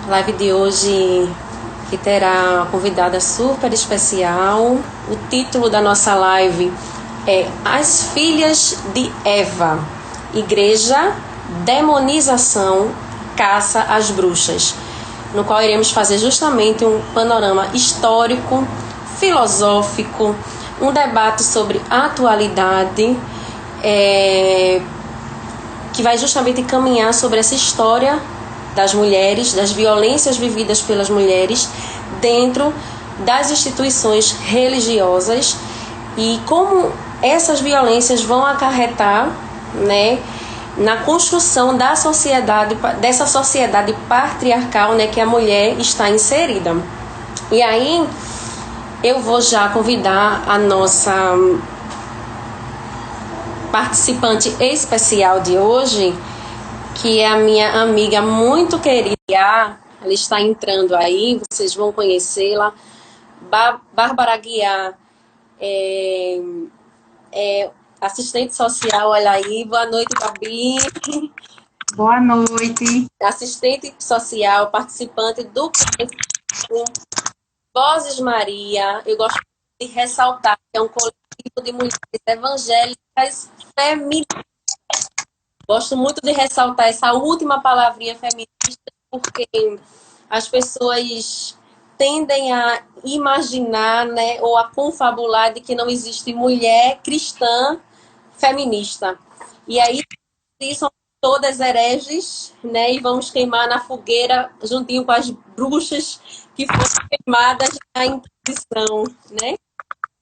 Live de hoje que terá uma convidada super especial. O título da nossa live é As Filhas de Eva, Igreja, Demonização, Caça às Bruxas, no qual iremos fazer justamente um panorama histórico, filosófico, um debate sobre a atualidade, que vai justamente caminhar sobre essa história das mulheres, das violências vividas pelas mulheres dentro das instituições religiosas e como essas violências vão acarretar, né, na construção da sociedade, dessa sociedade patriarcal, né, que a mulher está inserida. E aí eu vou já convidar a nossa participante especial de hoje, que é a minha amiga muito querida. Ela está entrando aí, vocês vão conhecê-la. Bárbara Aguiar é assistente social, olha aí. Boa noite, Gabi. Boa noite. Assistente social, participante do Vozes Maria. Eu gosto de ressaltar que é um coletivo de mulheres evangélicas feministas. Gosto muito de ressaltar essa última palavrinha feminista, porque as pessoas tendem a imaginar, né, ou a confabular de que não existe mulher cristã feminista. E aí, são todas hereges, né, e vamos queimar na fogueira juntinho com as bruxas que foram queimadas na Inquisição, né?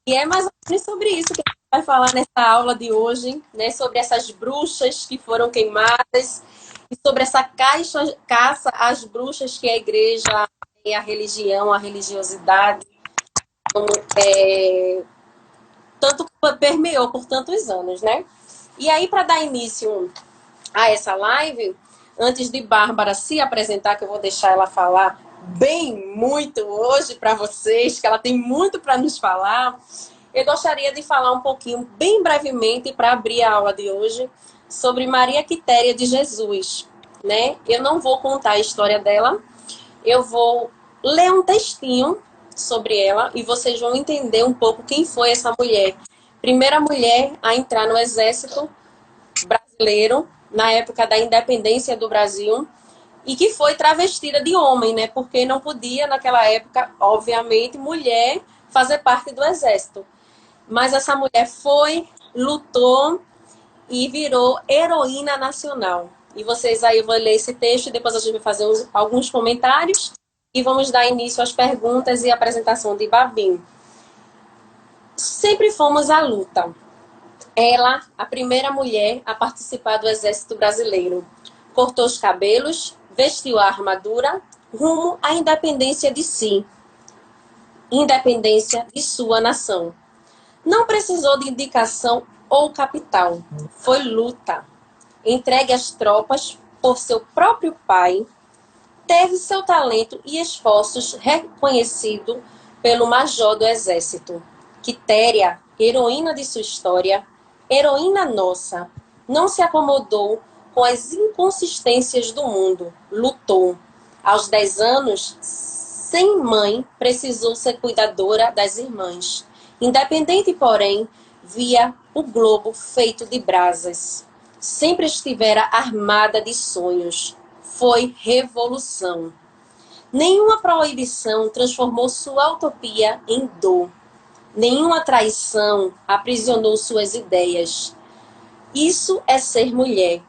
E é mais ou menos sobre isso que a gente vai falar nessa aula de hoje, né? Sobre essas bruxas que foram queimadas e sobre essa caça às bruxas que a igreja e a religião, a religiosidade, tanto permeou por tantos anos, né? E aí, para dar início a essa live, antes de Bárbara se apresentar, que eu vou deixar ela falar bem muito hoje para vocês, que ela tem muito para nos falar, eu gostaria de falar um pouquinho, bem brevemente, para abrir a aula de hoje, sobre Maria Quitéria de Jesus, né? Eu não vou contar a história dela, eu vou ler um textinho sobre ela e vocês vão entender um pouco quem foi essa mulher. Primeira mulher a entrar no exército brasileiro, na época da independência do Brasil, e que foi travestida de homem, né? Porque não podia, naquela época, obviamente, mulher fazer parte do exército. Mas essa mulher foi, lutou e virou heroína nacional. E vocês aí vão ler esse texto e depois a gente vai fazer alguns comentários e vamos dar início às perguntas e apresentação de Babim. Sempre fomos à luta. Ela, a primeira mulher a participar do Exército Brasileiro, cortou os cabelos, vestiu a armadura, rumo à independência de si, independência de sua nação. Não precisou de indicação ou capital. Foi luta. Entregue às tropas por seu próprio pai, teve seu talento e esforços reconhecido pelo major do exército. Quitéria, heroína de sua história, heroína nossa, não se acomodou com as inconsistências do mundo. Lutou. Aos 10 anos, sem mãe, precisou ser cuidadora das irmãs. Independente, porém, via o globo feito de brasas. Sempre estivera armada de sonhos. Foi revolução. Nenhuma proibição transformou sua utopia em dor. Nenhuma traição aprisionou suas ideias. Isso é ser mulher.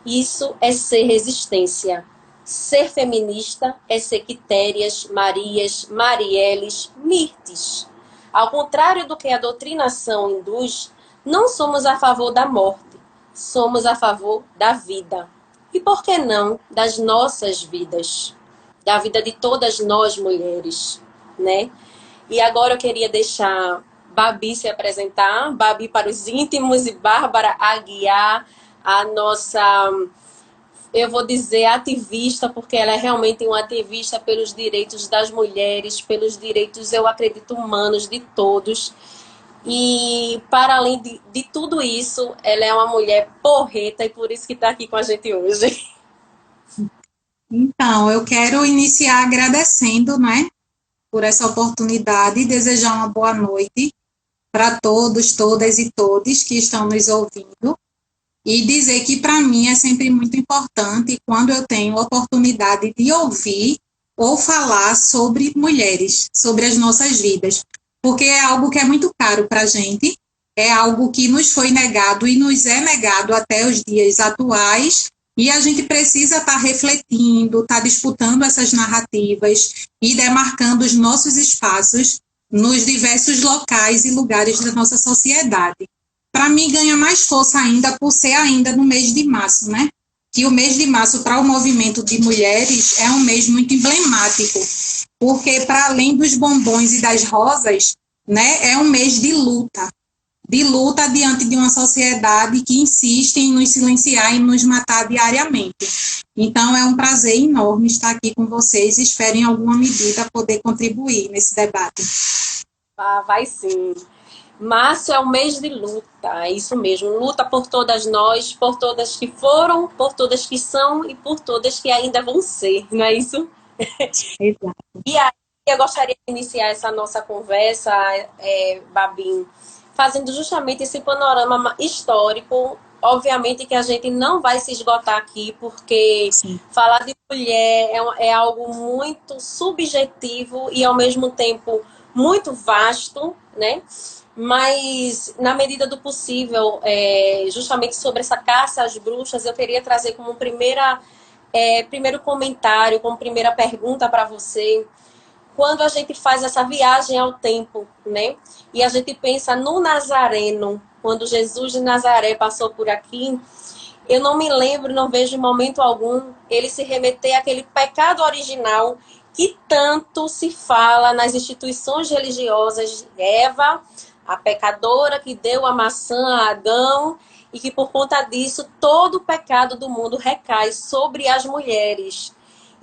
Isso é ser resistência. Ser feminista é ser Quitérias, Marias, Marielles, Mirtes. Ao contrário do que a doutrinação induz, não somos a favor da morte, somos a favor da vida. E por que não das nossas vidas? Da vida de todas nós mulheres, né? E agora eu queria deixar Babi se apresentar, Babi para os íntimos e Bárbara Aguiar, a nossa, eu vou dizer ativista, porque ela é realmente uma ativista pelos direitos das mulheres, pelos direitos, eu acredito, humanos de todos. E para além de tudo isso, ela é uma mulher porreta e por isso que está aqui com a gente hoje. Então, eu quero iniciar agradecendo, né, por essa oportunidade e desejar uma boa noite para todos, todas e todes que estão nos ouvindo e dizer que para mim é sempre muito importante quando eu tenho a oportunidade de ouvir ou falar sobre mulheres, sobre as nossas vidas, porque é algo que é muito caro para a gente, é algo que nos foi negado e nos é negado até os dias atuais, e a gente precisa estar refletindo, estar disputando essas narrativas e demarcando os nossos espaços nos diversos locais e lugares da nossa sociedade. Para mim, ganha mais força ainda por ser ainda no mês de março, né? Que o mês de março, para o movimento de mulheres, é um mês muito emblemático, porque, para além dos bombons e das rosas, né, é um mês de luta diante de uma sociedade que insiste em nos silenciar e nos matar diariamente. Então, é um prazer enorme estar aqui com vocês e espero, em alguma medida, poder contribuir nesse debate. Ah, vai sim. Março é o mês de luta, é isso mesmo. Luta por todas nós, por todas que foram, por todas que são e por todas que ainda vão ser, não é isso? Exato. E aí, eu gostaria de iniciar essa nossa conversa, Babim, fazendo justamente esse panorama histórico. Obviamente que a gente não vai se esgotar aqui, porque Sim. falar de mulher é algo muito subjetivo e, ao mesmo tempo, muito vasto, né? Mas, na medida do possível, justamente sobre essa caça às bruxas, eu queria trazer como primeiro comentário, como primeira pergunta para você, quando a gente faz essa viagem ao tempo, né? E a gente pensa no Nazareno, quando Jesus de Nazaré passou por aqui, eu não me lembro, não vejo em momento algum ele se remeter àquele pecado original que tanto se fala nas instituições religiosas de Eva, a pecadora que deu a maçã a Adão, e que por conta disso todo o pecado do mundo recai sobre as mulheres.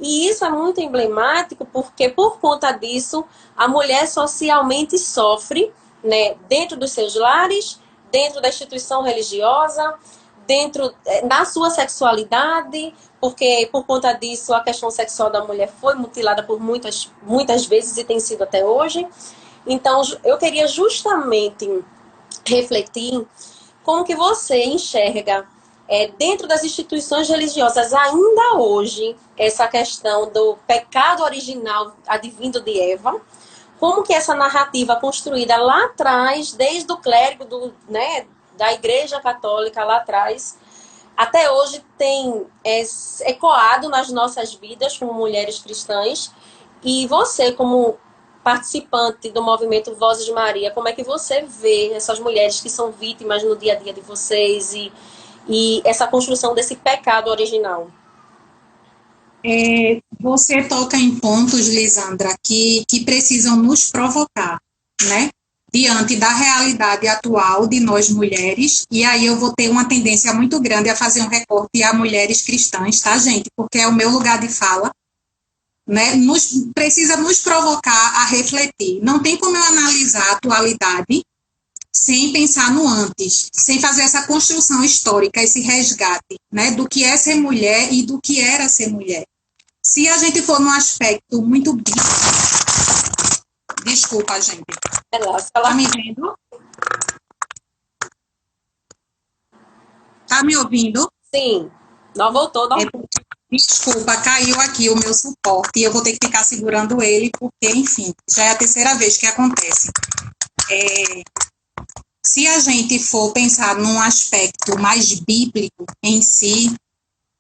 E isso é muito emblemático porque, por conta disso, a mulher socialmente sofre, né, dentro dos seus lares, dentro da instituição religiosa, na sua sexualidade, porque, por conta disso, a questão sexual da mulher foi mutilada por muitas vezes e tem sido até hoje. Então, eu queria justamente refletir como que você enxerga dentro das instituições religiosas, ainda hoje, essa questão do pecado original advindo de Eva, como que essa narrativa construída lá atrás, desde o clérigo da Igreja Católica lá atrás, até hoje tem ecoado nas nossas vidas como mulheres cristãs. E você, como participante do movimento Vozes de Maria, como é que você vê essas mulheres que são vítimas no dia a dia de vocês e essa construção desse pecado original? Você toca em pontos, Lisandra, que precisam nos provocar, né? Diante da realidade atual de nós mulheres, e aí eu vou ter uma tendência muito grande a fazer um recorte a mulheres cristãs, tá, gente? Porque é o meu lugar de fala, né? Precisa nos provocar a refletir. Não tem como eu analisar a atualidade sem pensar no antes, sem fazer essa construção histórica, esse resgate, né, do que é ser mulher e do que era ser mulher. Se a gente for num aspecto muito bíblico... Desculpa, gente. Tá me vendo? Tá me ouvindo? Sim. Não voltou, não. Desculpa, caiu aqui o meu suporte e eu vou ter que ficar segurando ele, porque, enfim, já é a terceira vez que acontece. Se a gente for pensar num aspecto mais bíblico em si,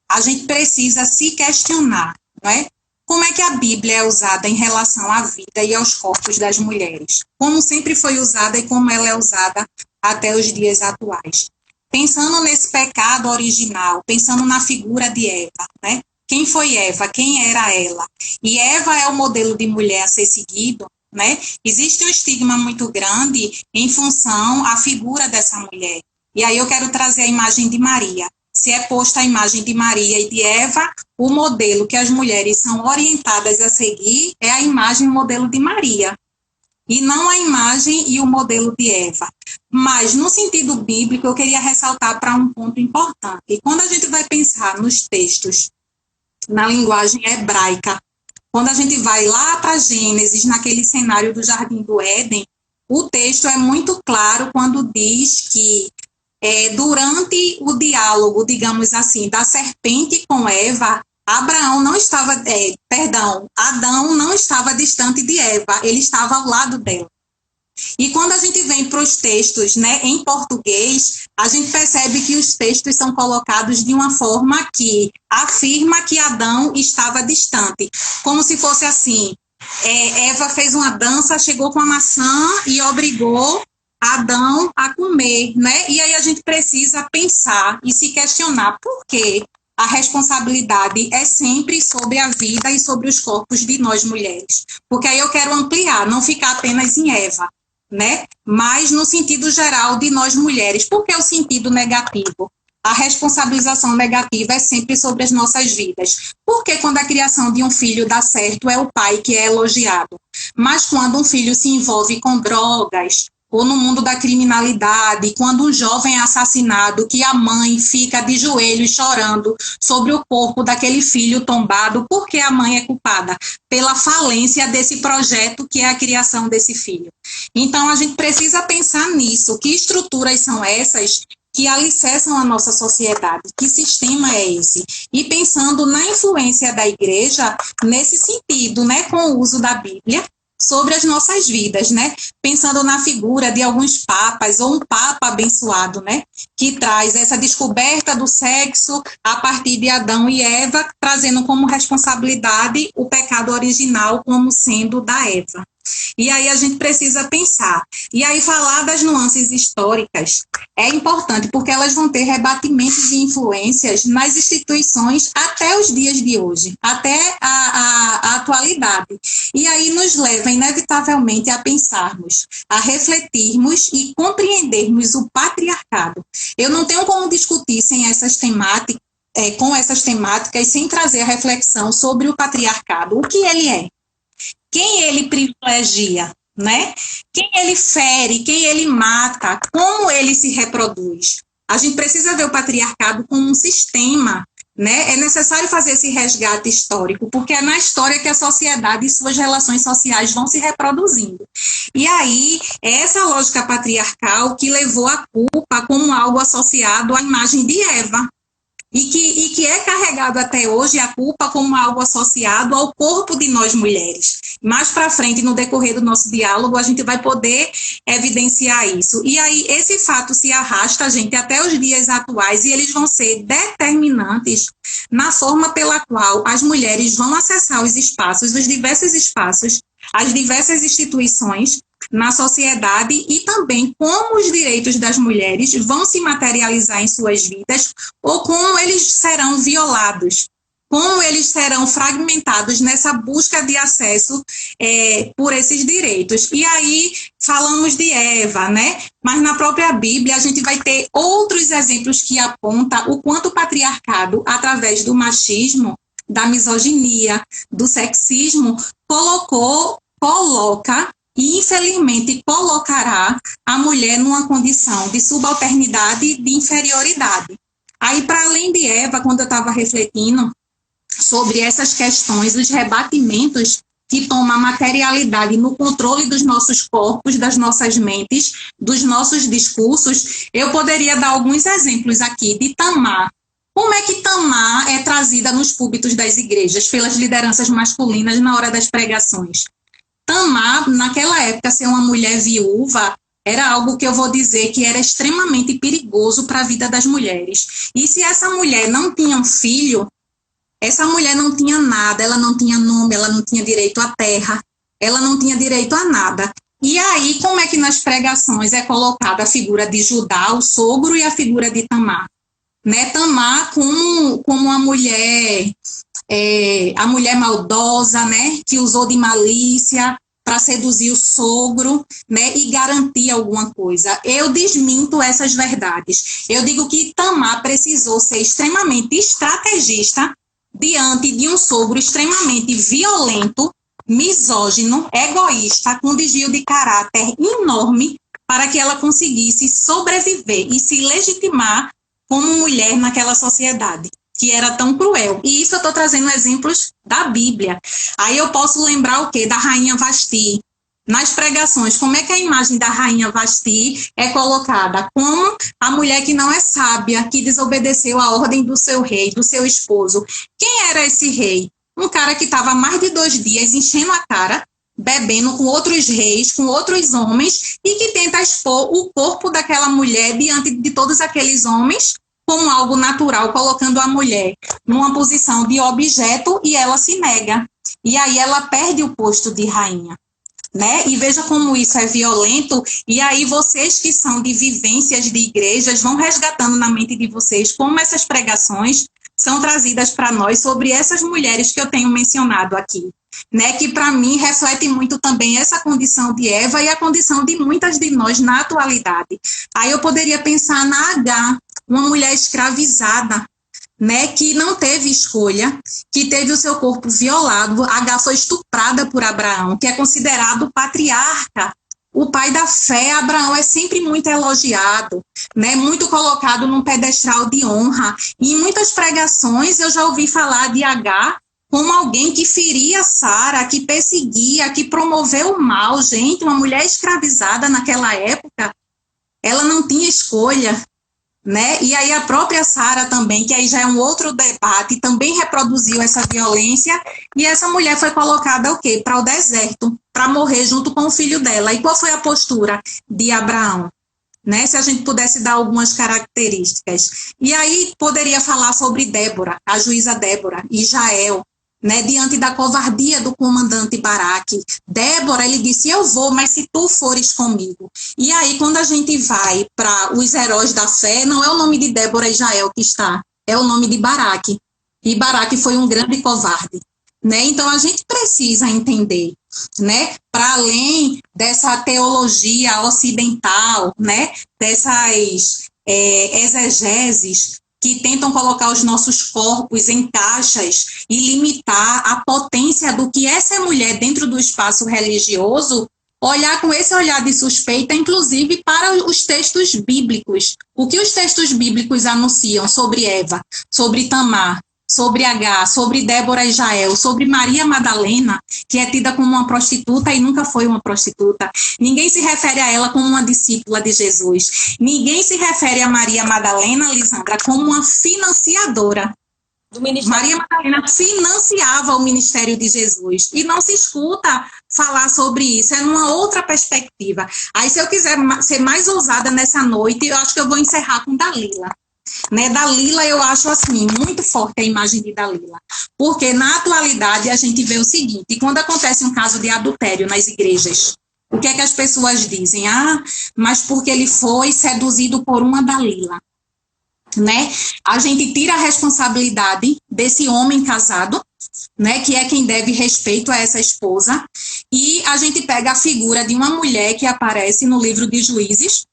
a gente precisa se questionar, não é? Como é que a Bíblia é usada em relação à vida e aos corpos das mulheres? Como sempre foi usada e como ela é usada até os dias atuais? Pensando nesse pecado original, pensando na figura de Eva, né? Quem foi Eva? Quem era ela? E Eva é o modelo de mulher a ser seguido, né? Existe um estigma muito grande em função à figura dessa mulher. E aí eu quero trazer a imagem de Maria. Se é posta a imagem de Maria e de Eva, o modelo que as mulheres são orientadas a seguir é a imagem e o modelo de Maria, e não a imagem e o modelo de Eva. Mas, no sentido bíblico, eu queria ressaltar para um ponto importante. Quando a gente vai pensar nos textos na linguagem hebraica. Quando a gente vai lá para Gênesis, naquele cenário do Jardim do Éden, o texto é muito claro quando diz que durante o diálogo, digamos assim, da serpente com Eva, Adão não estava distante de Eva, ele estava ao lado dela. E quando a gente vem para os textos, né, em português, a gente percebe que os textos são colocados de uma forma que afirma que Adão estava distante, como se fosse assim, Eva fez uma dança, chegou com a maçã e obrigou Adão a comer, né? E aí a gente precisa pensar e se questionar por que a responsabilidade é sempre sobre a vida e sobre os corpos de nós mulheres. Porque aí eu quero ampliar, não ficar apenas em Eva, né? Mas no sentido geral de nós mulheres. Por que o sentido negativo? A responsabilização negativa é sempre sobre as nossas vidas. Porque quando a criação de um filho dá certo, é o pai que é elogiado. Mas quando um filho se envolve com drogas, ou no mundo da criminalidade, quando um jovem é assassinado, que a mãe fica de joelhos chorando sobre o corpo daquele filho tombado, porque a mãe é culpada pela falência desse projeto que é a criação desse filho. Então, a gente precisa pensar nisso. Que estruturas são essas que alicerçam a nossa sociedade? Que sistema é esse? E pensando na influência da igreja nesse sentido, né, com o uso da Bíblia, sobre as nossas vidas, né? Pensando na figura de alguns papas, ou um papa abençoado, né? Que traz essa descoberta do sexo a partir de Adão e Eva, trazendo como responsabilidade o pecado original como sendo da Eva. E aí a gente precisa pensar. E aí falar das nuances históricas é importante, porque elas vão ter rebatimentos e influências nas instituições até os dias de hoje, até a atualidade. E aí nos leva, inevitavelmente, a pensarmos, a refletirmos e compreendermos o patriarcado. Eu não tenho como discutir sem essas temáticas, com essas temáticas, sem trazer a reflexão sobre o patriarcado. O que ele é? Quem ele privilegia, né? Quem ele fere, quem ele mata, como ele se reproduz. A gente precisa ver o patriarcado como um sistema, né? É necessário fazer esse resgate histórico, porque é na história que a sociedade e suas relações sociais vão se reproduzindo. E aí, é essa lógica patriarcal que levou a culpa como algo associado à imagem de Eva. E que é carregado até hoje a culpa como algo associado ao corpo de nós mulheres. Mais para frente, no decorrer do nosso diálogo, a gente vai poder evidenciar isso. E aí, esse fato se arrasta, gente, até os dias atuais, e eles vão ser determinantes na forma pela qual as mulheres vão acessar os espaços, os diversos espaços, as diversas instituições na sociedade, e também como os direitos das mulheres vão se materializar em suas vidas, ou como eles serão violados, como eles serão fragmentados nessa busca de acesso por esses direitos. E aí falamos de Eva, né? Mas na própria Bíblia a gente vai ter outros exemplos que apontam o quanto o patriarcado, através do machismo, da misoginia, do sexismo, coloca e, infelizmente, colocará a mulher numa condição de subalternidade e de inferioridade. Aí, para além de Eva, quando eu estava refletindo sobre essas questões, os rebatimentos que tomam a materialidade no controle dos nossos corpos, das nossas mentes, dos nossos discursos, eu poderia dar alguns exemplos aqui de Tamar. Como é que Tamar é trazida nos púlpitos das igrejas, pelas lideranças masculinas na hora das pregações? Tamar, naquela época, ser uma mulher viúva era algo que eu vou dizer que era extremamente perigoso para a vida das mulheres. E se essa mulher não tinha um filho, essa mulher não tinha nada, ela não tinha nome, ela não tinha direito à terra, ela não tinha direito a nada. E aí, como é que nas pregações é colocada a figura de Judá, o sogro, e a figura de Tamar? Né? Tamar como uma mulher... a mulher maldosa, né, que usou de malícia para seduzir o sogro, né, e garantir alguma coisa. Eu desminto essas verdades. Eu digo que Tamar precisou ser extremamente estrategista diante de um sogro extremamente violento, misógino, egoísta, com desvio de caráter enorme, para que ela conseguisse sobreviver e se legitimar como mulher naquela sociedade. que era tão cruel. E isso eu estou trazendo exemplos da Bíblia. Aí eu posso lembrar o quê? Da rainha Vasti. Nas pregações, como é que a imagem da rainha Vasti é colocada? Como a mulher que não é sábia, que desobedeceu a ordem do seu rei, do seu esposo. Quem era esse rei? Um cara que estava há mais de 2 dias enchendo a cara, bebendo com outros reis, com outros homens, e que tenta expor o corpo daquela mulher diante de todos aqueles homens como algo natural, colocando a mulher numa posição de objeto, e ela se nega. E aí ela perde o posto de rainha. Né? E veja como isso é violento, e aí vocês que são de vivências de igrejas vão resgatando na mente de vocês como essas pregações são trazidas para nós sobre essas mulheres que eu tenho mencionado aqui, né? Que para mim reflete muito também essa condição de Eva e a condição de muitas de nós na atualidade. Aí eu poderia pensar na H, uma mulher escravizada, né, que não teve escolha, que teve o seu corpo violado. H foi estuprada por Abraão, que é considerado patriarca, o pai da fé. Abraão é sempre muito elogiado, né, muito colocado num pedestal de honra. E em muitas pregações eu já ouvi falar de H como alguém que feria Sara, que perseguia, que promoveu o mal. Gente, uma mulher escravizada naquela época, ela não tinha escolha. Né? E aí a própria Sara também, que aí já é um outro debate, também reproduziu essa violência, e essa mulher foi colocada o quê? Para o deserto, para morrer junto com o filho dela. E qual foi a postura de Abraão? Né? Se a gente pudesse dar algumas características. E aí poderia falar sobre Débora, a juíza Débora, e Jael, né, diante da covardia do comandante Baraque. Débora, ele disse, eu vou, mas se tu fores comigo. E aí, quando a gente vai para os heróis da fé, não é o nome de Débora e Jael que está, é o nome de Baraque. E Baraque foi um grande covarde. Né? Então, a gente precisa entender, né, para além dessa teologia ocidental, né, dessas exegeses, que tentam colocar os nossos corpos em caixas e limitar a potência do que é ser mulher dentro do espaço religioso, olhar com esse olhar de suspeita, inclusive para os textos bíblicos. O que os textos bíblicos anunciam sobre Eva, sobre Tamar, sobre H, sobre Débora e Jael, sobre Maria Madalena, que é tida como uma prostituta e nunca foi uma prostituta. Ninguém se refere a ela como uma discípula de Jesus. Ninguém se refere a Maria Madalena, Lisandra, como uma financiadora. Maria Madalena financiava o ministério de Jesus. E não se escuta falar sobre isso, é numa outra perspectiva. Aí, se eu quiser ser mais ousada nessa noite, eu acho que eu vou encerrar com Dalila. Né, Dalila, eu acho assim, muito forte a imagem de Dalila, porque na atualidade a gente vê o seguinte, quando acontece um caso de adultério nas igrejas, o que é que as pessoas dizem? Ah, mas porque ele foi seduzido por uma Dalila, né? A gente tira a responsabilidade desse homem casado, né, que é quem deve respeito a essa esposa, e a gente pega a figura de uma mulher que aparece no livro de Juízes,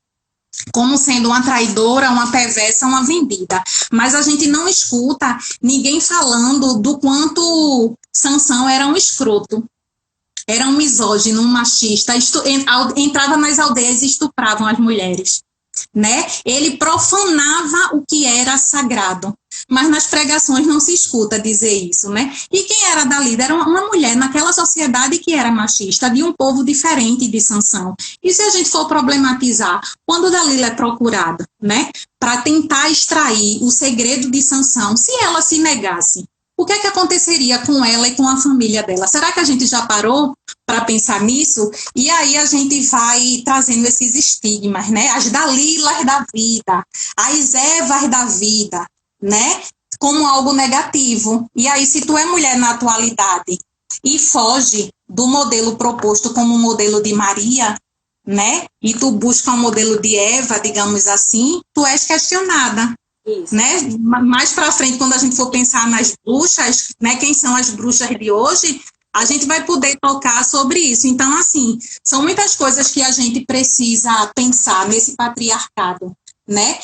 como sendo uma traidora, uma perversa, uma vendida. Mas a gente não escuta ninguém falando do quanto Sansão era um escroto, era um misógino, um machista, entrava nas aldeias e estupravam as mulheres. Né? Ele profanava o que era sagrado, mas nas pregações não se escuta dizer isso, né? E quem era Dalila? Era uma mulher naquela sociedade que era machista, de um povo diferente de Sansão. E se a gente for problematizar, quando Dalila é procurada, né, para tentar extrair o segredo de Sansão, se ela se negasse, o que é que aconteceria com ela e com a família dela? Será que a gente já parou para pensar nisso? E aí a gente vai trazendo esses estigmas, né? As Dalilas da vida, as Evas da vida, né? Como algo negativo. E aí, se tu é mulher na atualidade e foge do modelo proposto como um modelo de Maria, né? E tu busca um modelo de Eva, digamos assim, tu és questionada. Isso. Né? Mais para frente, quando a gente for pensar nas bruxas, né, quem são as bruxas de hoje, a gente vai poder tocar sobre isso. Então, assim, são muitas coisas que a gente precisa pensar nesse patriarcado, né?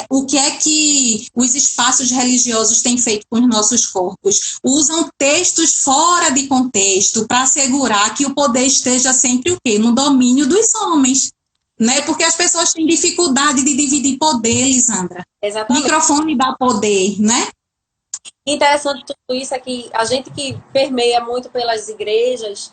O que é que os espaços religiosos têm feito com os nossos corpos? Usam textos fora de contexto para assegurar que o poder esteja sempre o quê? No domínio dos homens. Né? Porque as pessoas têm dificuldade de dividir poder, Lisandra. Exatamente. Microfone dá poder, né? Interessante tudo isso é que a gente que permeia muito pelas igrejas,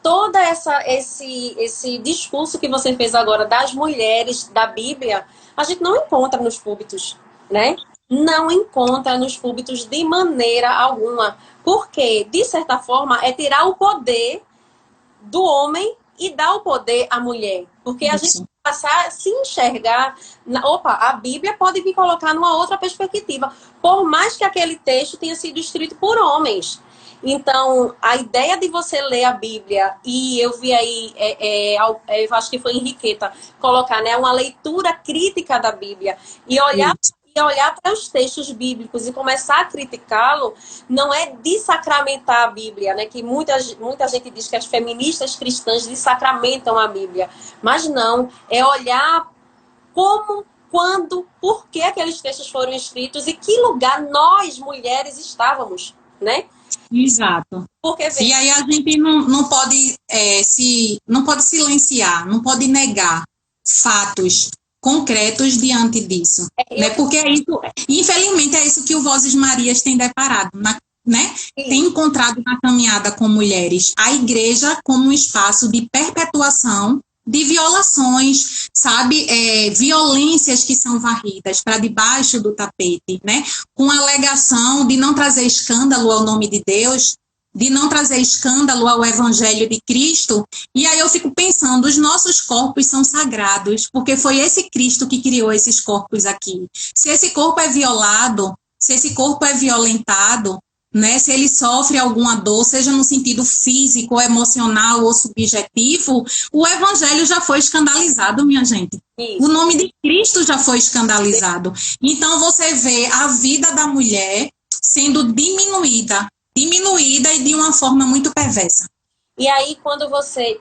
toda esse discurso que você fez agora das mulheres da Bíblia, a gente não encontra nos púlpitos, né? Não encontra nos púlpitos de maneira alguma. Porque, de certa forma, é tirar o poder do homem e dar o poder à mulher. Porque a gente passar a se enxergar. Opa, a Bíblia pode me colocar numa outra perspectiva. Por mais que aquele texto tenha sido escrito por homens. Então, a ideia de você ler a Bíblia, e eu vi aí, eu acho que foi Henriqueta, colocar, né, uma leitura crítica da Bíblia, e olhar para os textos bíblicos e começar a criticá-lo, não é desacramentar a Bíblia, né? Que muita gente diz que as feministas cristãs desacramentam a Bíblia. Mas não, é olhar como, quando, por que aqueles textos foram escritos e que lugar nós, mulheres, estávamos, né? Exato. Porque, e aí a gente não pode não pode silenciar, não pode negar fatos concretos diante disso, né? Porque é isso, infelizmente é isso que o Vozes Marias tem deparado, né? Tem encontrado na caminhada com mulheres, a igreja como um espaço de perpetuação de violações, sabe, violências que são varridas para debaixo do tapete, né? Com a alegação de não trazer escândalo ao nome de Deus, de não trazer escândalo ao Evangelho de Cristo. E aí eu fico pensando, os nossos corpos são sagrados, porque foi esse Cristo que criou esses corpos aqui. Se esse corpo é violado, se esse corpo é violentado, né, se ele sofre alguma dor, seja no sentido físico, emocional ou subjetivo, o Evangelho já foi escandalizado, minha gente. Isso. O nome de Cristo já foi escandalizado. Então você vê a vida da mulher sendo diminuída e de uma forma muito perversa. E aí, quando você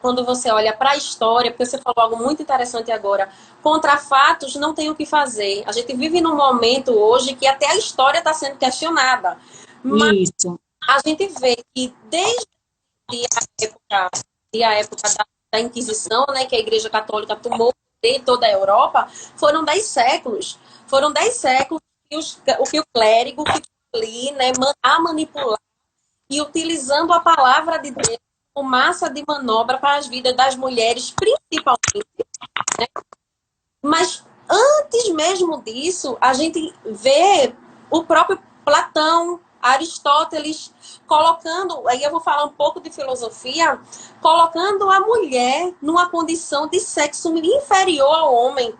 olha para a história, porque você falou algo muito interessante agora, contra fatos não tem o que fazer. A gente vive num momento hoje que até a história está sendo questionada. Mas isso. A gente vê que desde a época da Inquisição, né, que a Igreja Católica tomou de toda a Europa, foram 10 séculos. Foram 10 séculos que o clérigo ficou ali, né, a manipular e utilizando a palavra de Deus como massa de manobra para as vidas das mulheres, principalmente. Né? Mas antes mesmo disso, a gente vê o próprio Platão, Aristóteles, colocando, aí eu vou falar um pouco de filosofia, colocando a mulher numa condição de sexo inferior ao homem,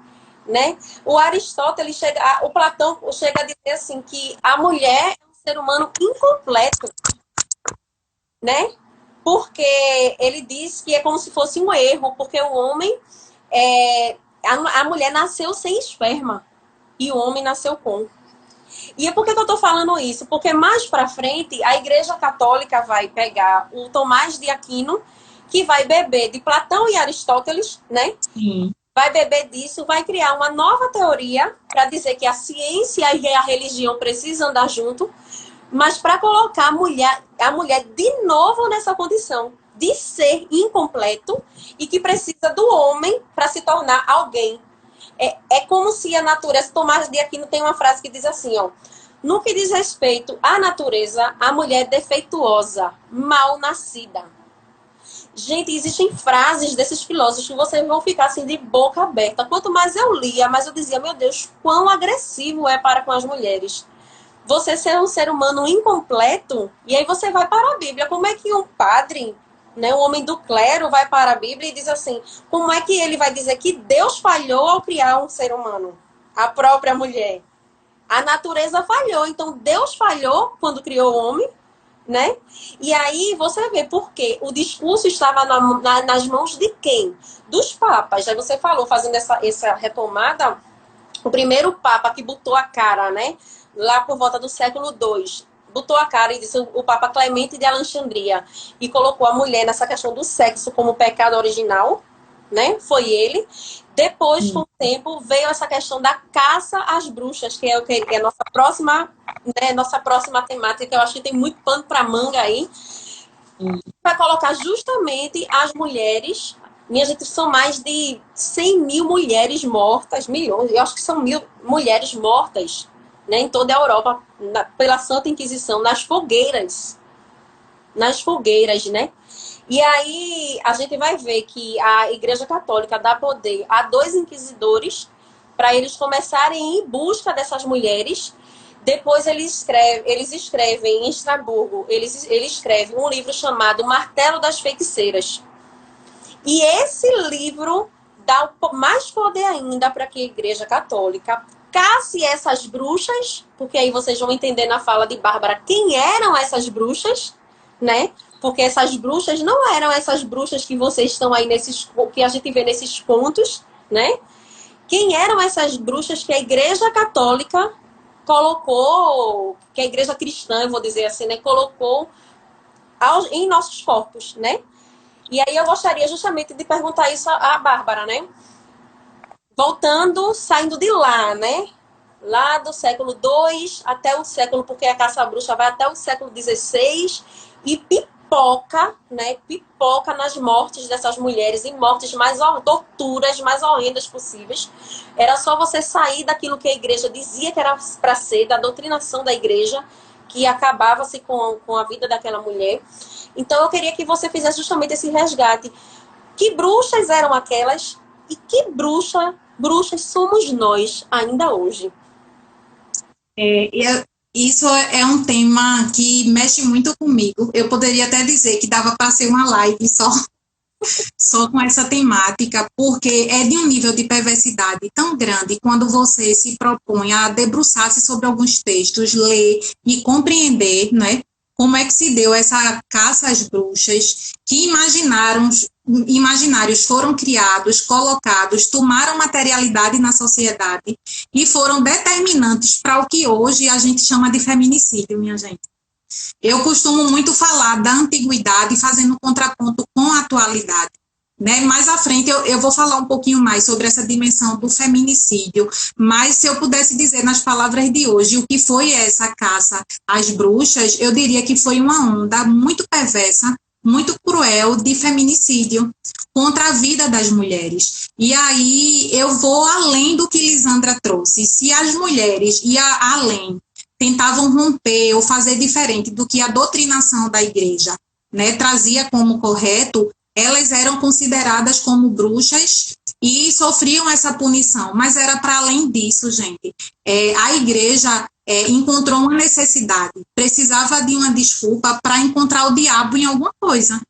né? O Aristóteles o Platão chega a dizer assim que a mulher é um ser humano incompleto, né? Porque ele diz que é como se fosse um erro, porque o homem, a mulher nasceu sem esperma e o homem nasceu com. E por que eu estou falando isso? Porque mais para frente a Igreja Católica vai pegar o Tomás de Aquino, que vai beber de Platão e Aristóteles, né? Sim. Vai beber disso, vai criar uma nova teoria para dizer que a ciência e a religião precisam andar junto, mas para colocar a mulher de novo nessa condição de ser incompleto e que precisa do homem para se tornar alguém. É como se a natureza... Tomás de Aquino tem uma frase que diz assim, ó: no que diz respeito à natureza, a mulher é defeituosa, mal nascida. Gente, existem frases desses filósofos que vocês vão ficar assim de boca aberta. Quanto mais eu lia, mais eu dizia, meu Deus, quão agressivo é para com as mulheres. Você ser um ser humano incompleto, e aí você vai para a Bíblia. Como é que um padre, né, um homem do clero, vai para a Bíblia e diz assim, como é que ele vai dizer que Deus falhou ao criar um ser humano? A própria mulher. A natureza falhou, então Deus falhou quando criou o homem, né? E aí você vê por quê. O discurso estava nas mãos de quem? Dos papas. Já você falou, fazendo essa retomada, o primeiro papa que botou a cara, né? Lá por volta do século II, botou a cara e disse o Papa Clemente de Alexandria e colocou a mulher nessa questão do sexo como pecado original, né? Foi ele. Depois, com o tempo, veio essa questão da caça às bruxas, que é a nossa próxima, né, nossa próxima temática, que eu acho que tem muito pano para manga aí. Vai colocar justamente as mulheres. Minha gente, são mais de 100 mil mulheres mortas, milhões, eu acho que são 1.000 mulheres mortas, né, em toda a Europa, pela Santa Inquisição, nas fogueiras, né? E aí a gente vai ver que a Igreja Católica dá poder a 2 inquisidores para eles começarem a ir em busca dessas mulheres. Depois eles escrevem em Estrasburgo, eles escrevem um livro chamado Martelo das Feiticeiras. E esse livro dá mais poder ainda para que a Igreja Católica casse essas bruxas, porque aí vocês vão entender na fala de Bárbara quem eram essas bruxas, né? Porque essas bruxas não eram essas bruxas que vocês estão aí que a gente vê nesses contos, né? Quem eram essas bruxas que a Igreja Católica colocou, que a Igreja Cristã, eu vou dizer assim, né? Colocou em nossos corpos, né? E aí eu gostaria justamente de perguntar isso à Bárbara, né? Voltando, saindo de lá, né? Lá do século II até o século, porque a caça-bruxa vai até o século XVI e pipoca, né? Pipoca nas mortes dessas mulheres, em mortes torturas mais horrendas possíveis. Era só você sair daquilo que a igreja dizia que era para ser, da doutrinação da igreja, que acabava-se com a vida daquela mulher. Então eu queria que você fizesse justamente esse resgate. Que bruxas eram aquelas e que bruxas somos nós ainda hoje? Isso é um tema que mexe muito comigo. Eu poderia até dizer que dava para ser uma live só com essa temática, porque é de um nível de perversidade tão grande quando você se propõe a debruçar-se sobre alguns textos, ler e compreender, né, como é que se deu essa caça às bruxas, que imaginários foram criados, colocados, tomaram materialidade na sociedade e foram determinantes para o que hoje a gente chama de feminicídio, minha gente. Eu costumo muito falar da antiguidade fazendo contraponto com a atualidade, né? Mais à frente eu vou falar um pouquinho mais sobre essa dimensão do feminicídio, mas se eu pudesse dizer nas palavras de hoje o que foi essa caça às bruxas, eu diria que foi uma onda muito perversa, muito cruel de feminicídio contra a vida das mulheres. E aí eu vou além do que Lisandra trouxe. Se as mulheres iam além, tentavam romper ou fazer diferente do que a doutrinação da igreja, né, trazia como correto, elas eram consideradas como bruxas e sofriam essa punição. Mas era para além disso, gente. A igreja encontrou uma necessidade, precisava de uma desculpa para encontrar o diabo em alguma coisa,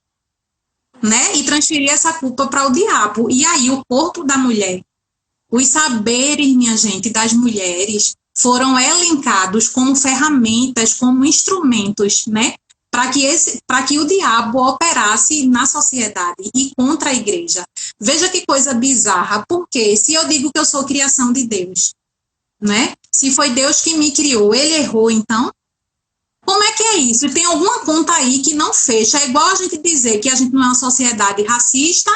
né? E transferir essa culpa para o diabo. E aí o corpo da mulher, os saberes, minha gente, das mulheres foram elencados como ferramentas, como instrumentos, né? Para que o diabo operasse na sociedade e contra a igreja. Veja que coisa bizarra, porque se eu digo que eu sou criação de Deus, né? Se foi Deus que me criou, ele errou, então? Como é que é isso? Tem alguma conta aí que não fecha. É igual a gente dizer que a gente não é uma sociedade racista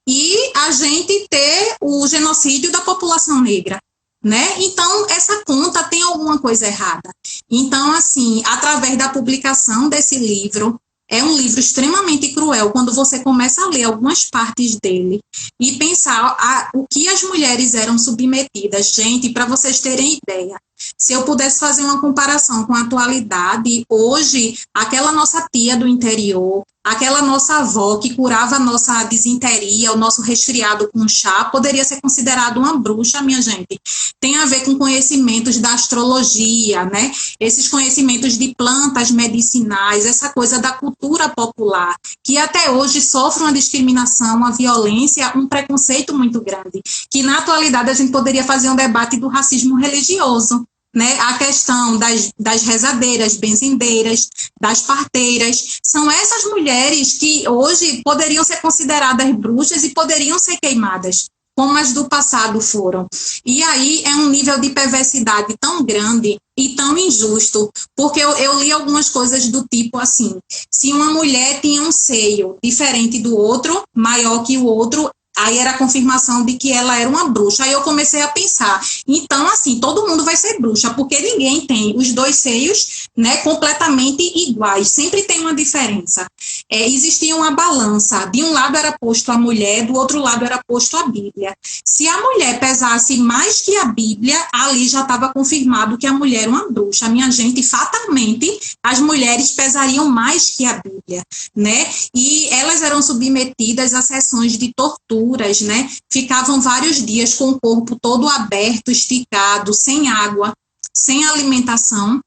e a gente ter o genocídio da população negra, né? Então, essa conta tem alguma coisa errada. Então, assim, através da publicação desse livro, é um livro extremamente cruel quando você começa a ler algumas partes dele e pensar o que as mulheres eram submetidas. Gente, para vocês terem ideia, se eu pudesse fazer uma comparação com a atualidade, hoje, aquela nossa tia do interior, aquela nossa avó que curava a nossa disenteria, o nosso resfriado com chá, poderia ser considerada uma bruxa, minha gente. Tem a ver com conhecimentos da astrologia, né? Esses conhecimentos de plantas medicinais, essa coisa da cultura popular, que até hoje sofre uma discriminação, uma violência, um preconceito muito grande, que na atualidade a gente poderia fazer um debate do racismo religioso, né? A questão das rezadeiras, benzendeiras, das parteiras, são essas mulheres que hoje poderiam ser consideradas bruxas e poderiam ser queimadas, como as do passado foram. E aí é um nível de perversidade tão grande e tão injusto, porque eu li algumas coisas do tipo assim, se uma mulher tinha um seio diferente do outro, maior que o outro, Aí era a confirmação de que ela era uma bruxa. Aí eu comecei a pensar, então, assim, todo mundo vai ser bruxa, porque ninguém tem os dois seios, né, completamente iguais. Sempre tem uma diferença. Existia uma balança. De um lado era posto a mulher, do outro lado era posto a Bíblia. Se a mulher pesasse mais que a Bíblia, ali já estava confirmado que a mulher era uma bruxa. Minha gente, fatalmente, as mulheres pesariam mais que a Bíblia, né? E elas eram submetidas a sessões de torturas, né? Ficavam vários dias com o corpo todo aberto, esticado, sem água, sem alimentação,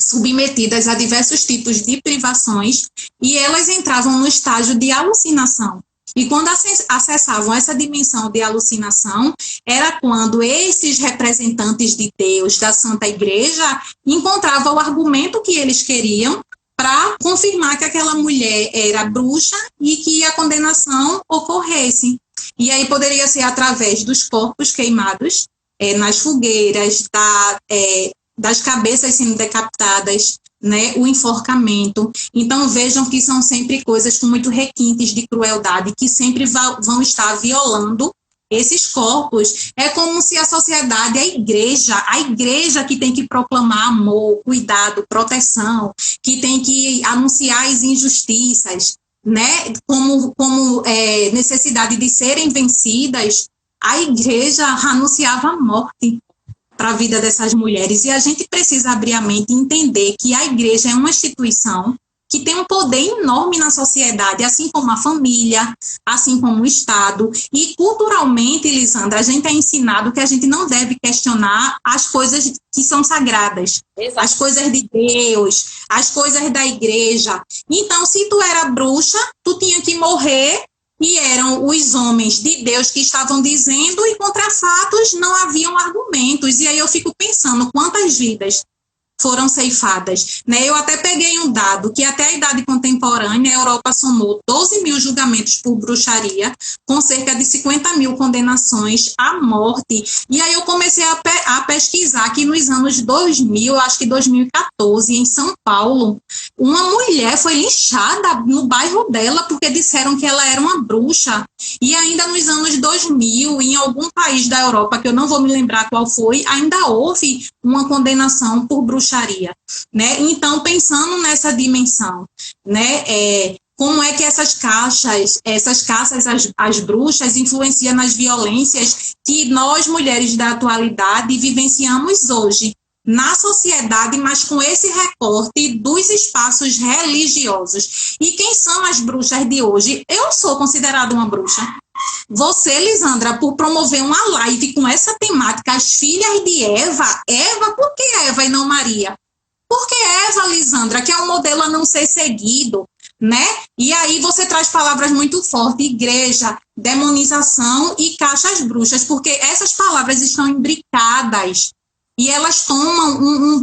submetidas a diversos tipos de privações, e elas entravam no estágio de alucinação. E quando acessavam essa dimensão de alucinação, era quando esses representantes de Deus, da Santa Igreja, encontravam o argumento que eles queriam para confirmar que aquela mulher era bruxa e que a condenação ocorresse. E aí poderia ser através dos corpos queimados nas fogueiras, das cabeças sendo decapitadas, né, o enforcamento. Então vejam que são sempre coisas com muito requintes de crueldade, que sempre vão estar violando esses corpos. É como se a sociedade, a igreja que tem que proclamar amor, cuidado, proteção, que tem que anunciar as injustiças, né, como necessidade de serem vencidas, a igreja anunciava a morte para a vida dessas mulheres. E a gente precisa abrir a mente e entender que a igreja é uma instituição que tem um poder enorme na sociedade, assim como a família, assim como o Estado. E culturalmente, Lisandra, a gente é ensinado que a gente não deve questionar as coisas que são sagradas. Exato. As coisas de Deus, as coisas da igreja. Então, se tu era bruxa, tu tinha que morrer, e eram os homens de Deus que estavam dizendo, e contra fatos não haviam argumentos. E aí eu fico pensando quantas vidas foram ceifadas, né? Eu até peguei um dado que até a idade contemporânea a Europa somou 12 mil julgamentos por bruxaria, com cerca de 50 mil condenações à morte. E aí eu comecei a pesquisar que nos anos 2000, acho que 2014, em São Paulo, uma mulher foi linchada no bairro dela porque disseram que ela era uma bruxa. E ainda nos anos 2000, em algum país da Europa, que eu não vou me lembrar qual foi, ainda houve uma condenação por bruxaria, né? Então, pensando nessa dimensão, né, como é que essas caças às bruxas influenciam nas violências que nós, mulheres da atualidade, vivenciamos hoje na sociedade, mas com esse recorte dos espaços religiosos. E quem são as bruxas de hoje? Eu sou considerada uma bruxa. Você, Lisandra, por promover uma live com essa temática, as filhas de Eva, por que Eva e não Maria? Porque Eva, Lisandra, que é um modelo a não ser seguido, né? E aí você traz palavras muito fortes, igreja, demonização e caixas bruxas, porque essas palavras estão imbricadas e elas tomam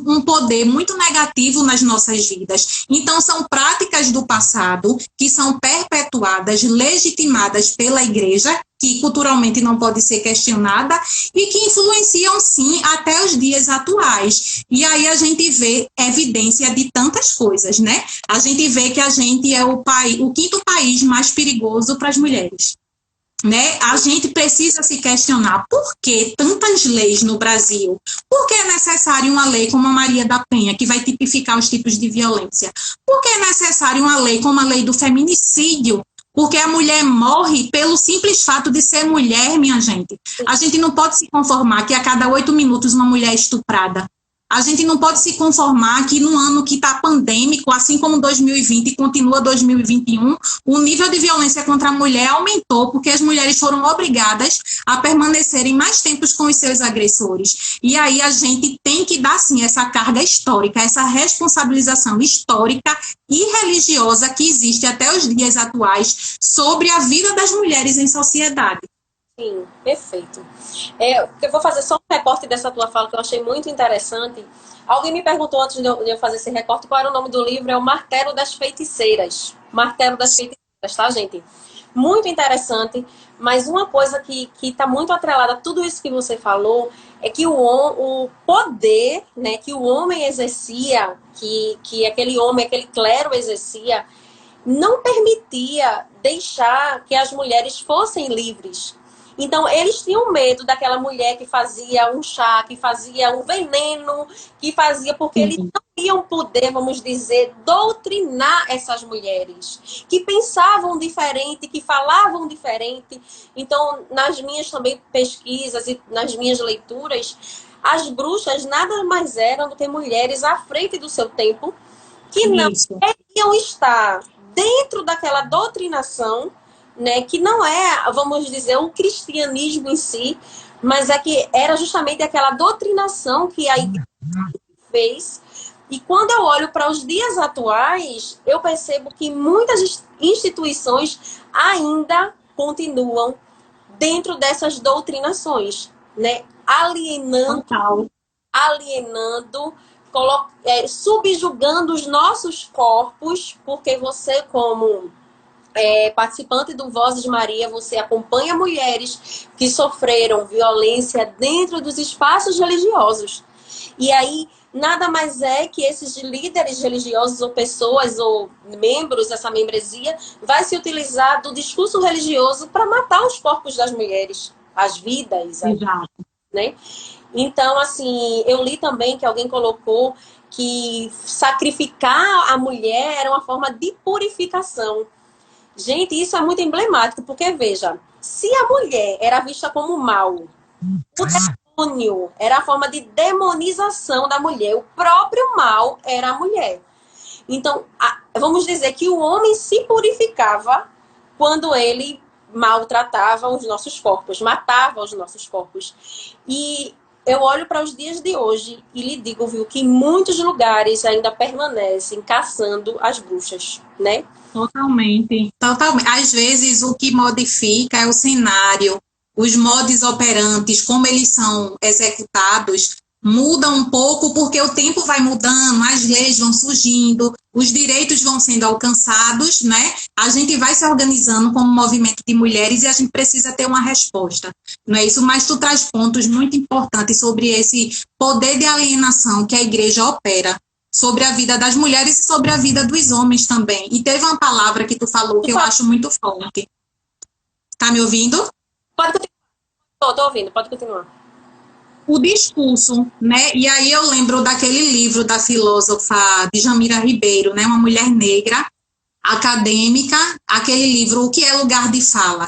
um poder muito negativo nas nossas vidas. Então, são práticas do passado que são perpetuadas, legitimadas pela igreja, que culturalmente não pode ser questionada, e que influenciam, sim, até os dias atuais. E aí a gente vê evidência de tantas coisas, né? A gente vê que a gente é o quinto país mais perigoso para as mulheres. Né? A gente precisa se questionar por que tantas leis no Brasil? Por que é necessário uma lei como a Maria da Penha, que vai tipificar os tipos de violência? Por que é necessário uma lei como a lei do feminicídio? Porque a mulher morre pelo simples fato de ser mulher, minha gente. A gente não pode se conformar que a cada 8 minutos uma mulher é estuprada. A gente não pode se conformar que num ano que está pandêmico, assim como 2020 e continua 2021, o nível de violência contra a mulher aumentou porque as mulheres foram obrigadas a permanecerem mais tempos com os seus agressores. E aí a gente tem que dar, sim, essa carga histórica, essa responsabilização histórica e religiosa que existe até os dias atuais sobre a vida das mulheres em sociedade. Sim, perfeito. Eu vou fazer só um recorte dessa tua fala que eu achei muito interessante. Alguém me perguntou antes de eu fazer esse recorte qual era o nome do livro. É o Martelo das Feiticeiras. Martelo das Feiticeiras, tá, gente? Muito interessante, mas uma coisa que está muito atrelada a tudo isso que você falou é que o poder, né, que o homem exercia, que aquele homem, aquele clero exercia, não permitia deixar que as mulheres fossem livres. Então, eles tinham medo daquela mulher que fazia um chá, que fazia um veneno, que fazia, porque eles não iam poder, vamos dizer, doutrinar essas mulheres, que pensavam diferente, que falavam diferente. Então, nas minhas também pesquisas e nas minhas leituras, as bruxas nada mais eram do que mulheres à frente do seu tempo, que não queriam estar dentro daquela doutrinação, né, que não é, vamos dizer, um cristianismo em si, mas é que era justamente aquela doutrinação que a igreja fez. E quando eu olho para os dias atuais, eu percebo que muitas instituições ainda continuam dentro dessas doutrinações, né, alienando, subjugando os nossos corpos, porque você, como participante do Vozes de Maria, você acompanha mulheres que sofreram violência dentro dos espaços religiosos. E aí, nada mais é que esses líderes religiosos ou pessoas ou membros dessa membresia vai se utilizar do discurso religioso para matar os corpos das mulheres, as vidas, né? Então, assim, eu li também que alguém colocou que sacrificar a mulher era uma forma de purificação. Gente, isso é muito emblemático, porque, veja, se a mulher era vista como mal, o demônio era a forma de demonização da mulher, o próprio mal era a mulher. Então, vamos dizer que o homem se purificava quando ele maltratava os nossos corpos, matava os nossos corpos. E eu olho para os dias de hoje e lhe digo, viu, que em muitos lugares ainda permanecem caçando as bruxas, né? Totalmente. Totalmente. Às vezes, o que modifica é o cenário, os modus operantes, como eles são executados, mudam um pouco porque o tempo vai mudando, as leis vão surgindo, os direitos vão sendo alcançados, né? A gente vai se organizando como movimento de mulheres e a gente precisa ter uma resposta, não é isso? Mas tu traz pontos muito importantes sobre esse poder de alienação que a igreja opera sobre a vida das mulheres e sobre a vida dos homens também. E teve uma palavra que tu falou que eu acho muito forte. Tá me ouvindo? Pode continuar. Tô ouvindo, pode continuar. O discurso, né? E aí eu lembro daquele livro da filósofa Djamila Ribeiro, né? Uma mulher negra, acadêmica, aquele livro O que é lugar de fala.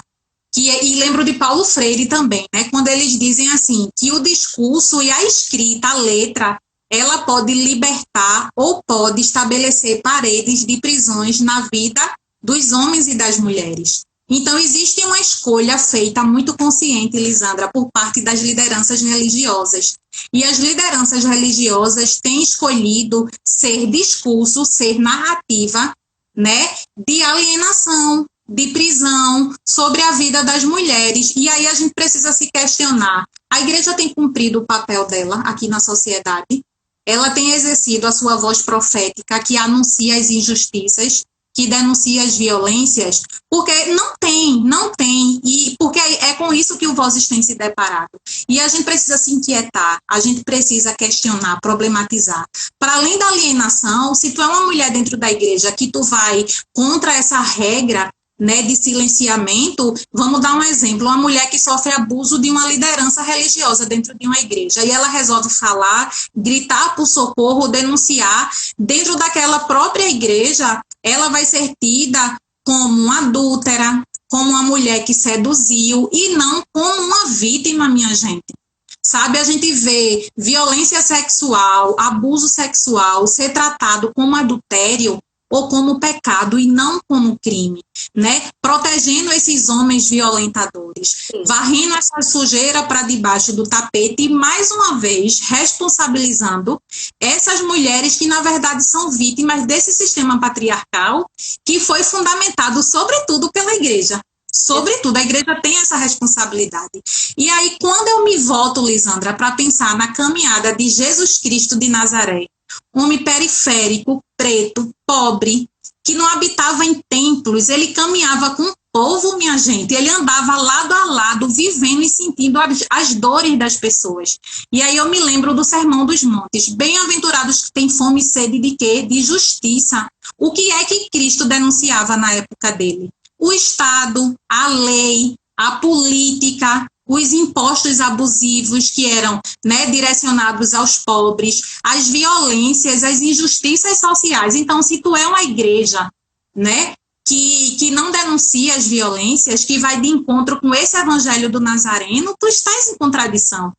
E lembro de Paulo Freire também, né? Quando eles dizem assim, que o discurso e a escrita, a letra, ela pode libertar ou pode estabelecer paredes de prisões na vida dos homens e das mulheres. Então, existe uma escolha feita muito consciente, Lisandra, por parte das lideranças religiosas. E as lideranças religiosas têm escolhido ser discurso, ser narrativa, né, de alienação, de prisão sobre a vida das mulheres. E aí a gente precisa se questionar. A igreja tem cumprido o papel dela aqui na sociedade? Ela tem exercido a sua voz profética que anuncia as injustiças, que denuncia as violências, porque não tem, e porque é com isso que o Vozes tem se deparado. E a gente precisa se inquietar, a gente precisa questionar, problematizar. Para além da alienação, se tu é uma mulher dentro da igreja que tu vai contra essa regra, né, de silenciamento, vamos dar um exemplo, uma mulher que sofre abuso de uma liderança religiosa dentro de uma igreja, e ela resolve falar, gritar por socorro, denunciar, dentro daquela própria igreja, ela vai ser tida como uma adúltera, como uma mulher que seduziu, e não como uma vítima, minha gente. Sabe, a gente vê violência sexual, abuso sexual ser tratado como adultério, ou como pecado e não como crime, né? Protegendo esses homens violentadores, varrendo essa sujeira para debaixo do tapete e, mais uma vez, responsabilizando essas mulheres que, na verdade, são vítimas desse sistema patriarcal que foi fundamentado, sobretudo, pela igreja. Sobretudo, a igreja tem essa responsabilidade. E aí, quando eu me volto, Lisandra, para pensar na caminhada de Jesus Cristo de Nazaré, homem periférico, preto, pobre, que não habitava em templos, ele caminhava com povo, minha gente, ele andava lado a lado, vivendo e sentindo as dores das pessoas. E aí eu me lembro do Sermão dos Montes. Bem-aventurados que têm fome e sede de quê? De justiça. O que é que Cristo denunciava na época dele? O Estado, a lei, a política, os impostos abusivos que eram, né, direcionados aos pobres, as violências, as injustiças sociais. Então, se tu é uma igreja, né, que não denuncia as violências, que vai de encontro com esse evangelho do Nazareno, tu estás em contradição.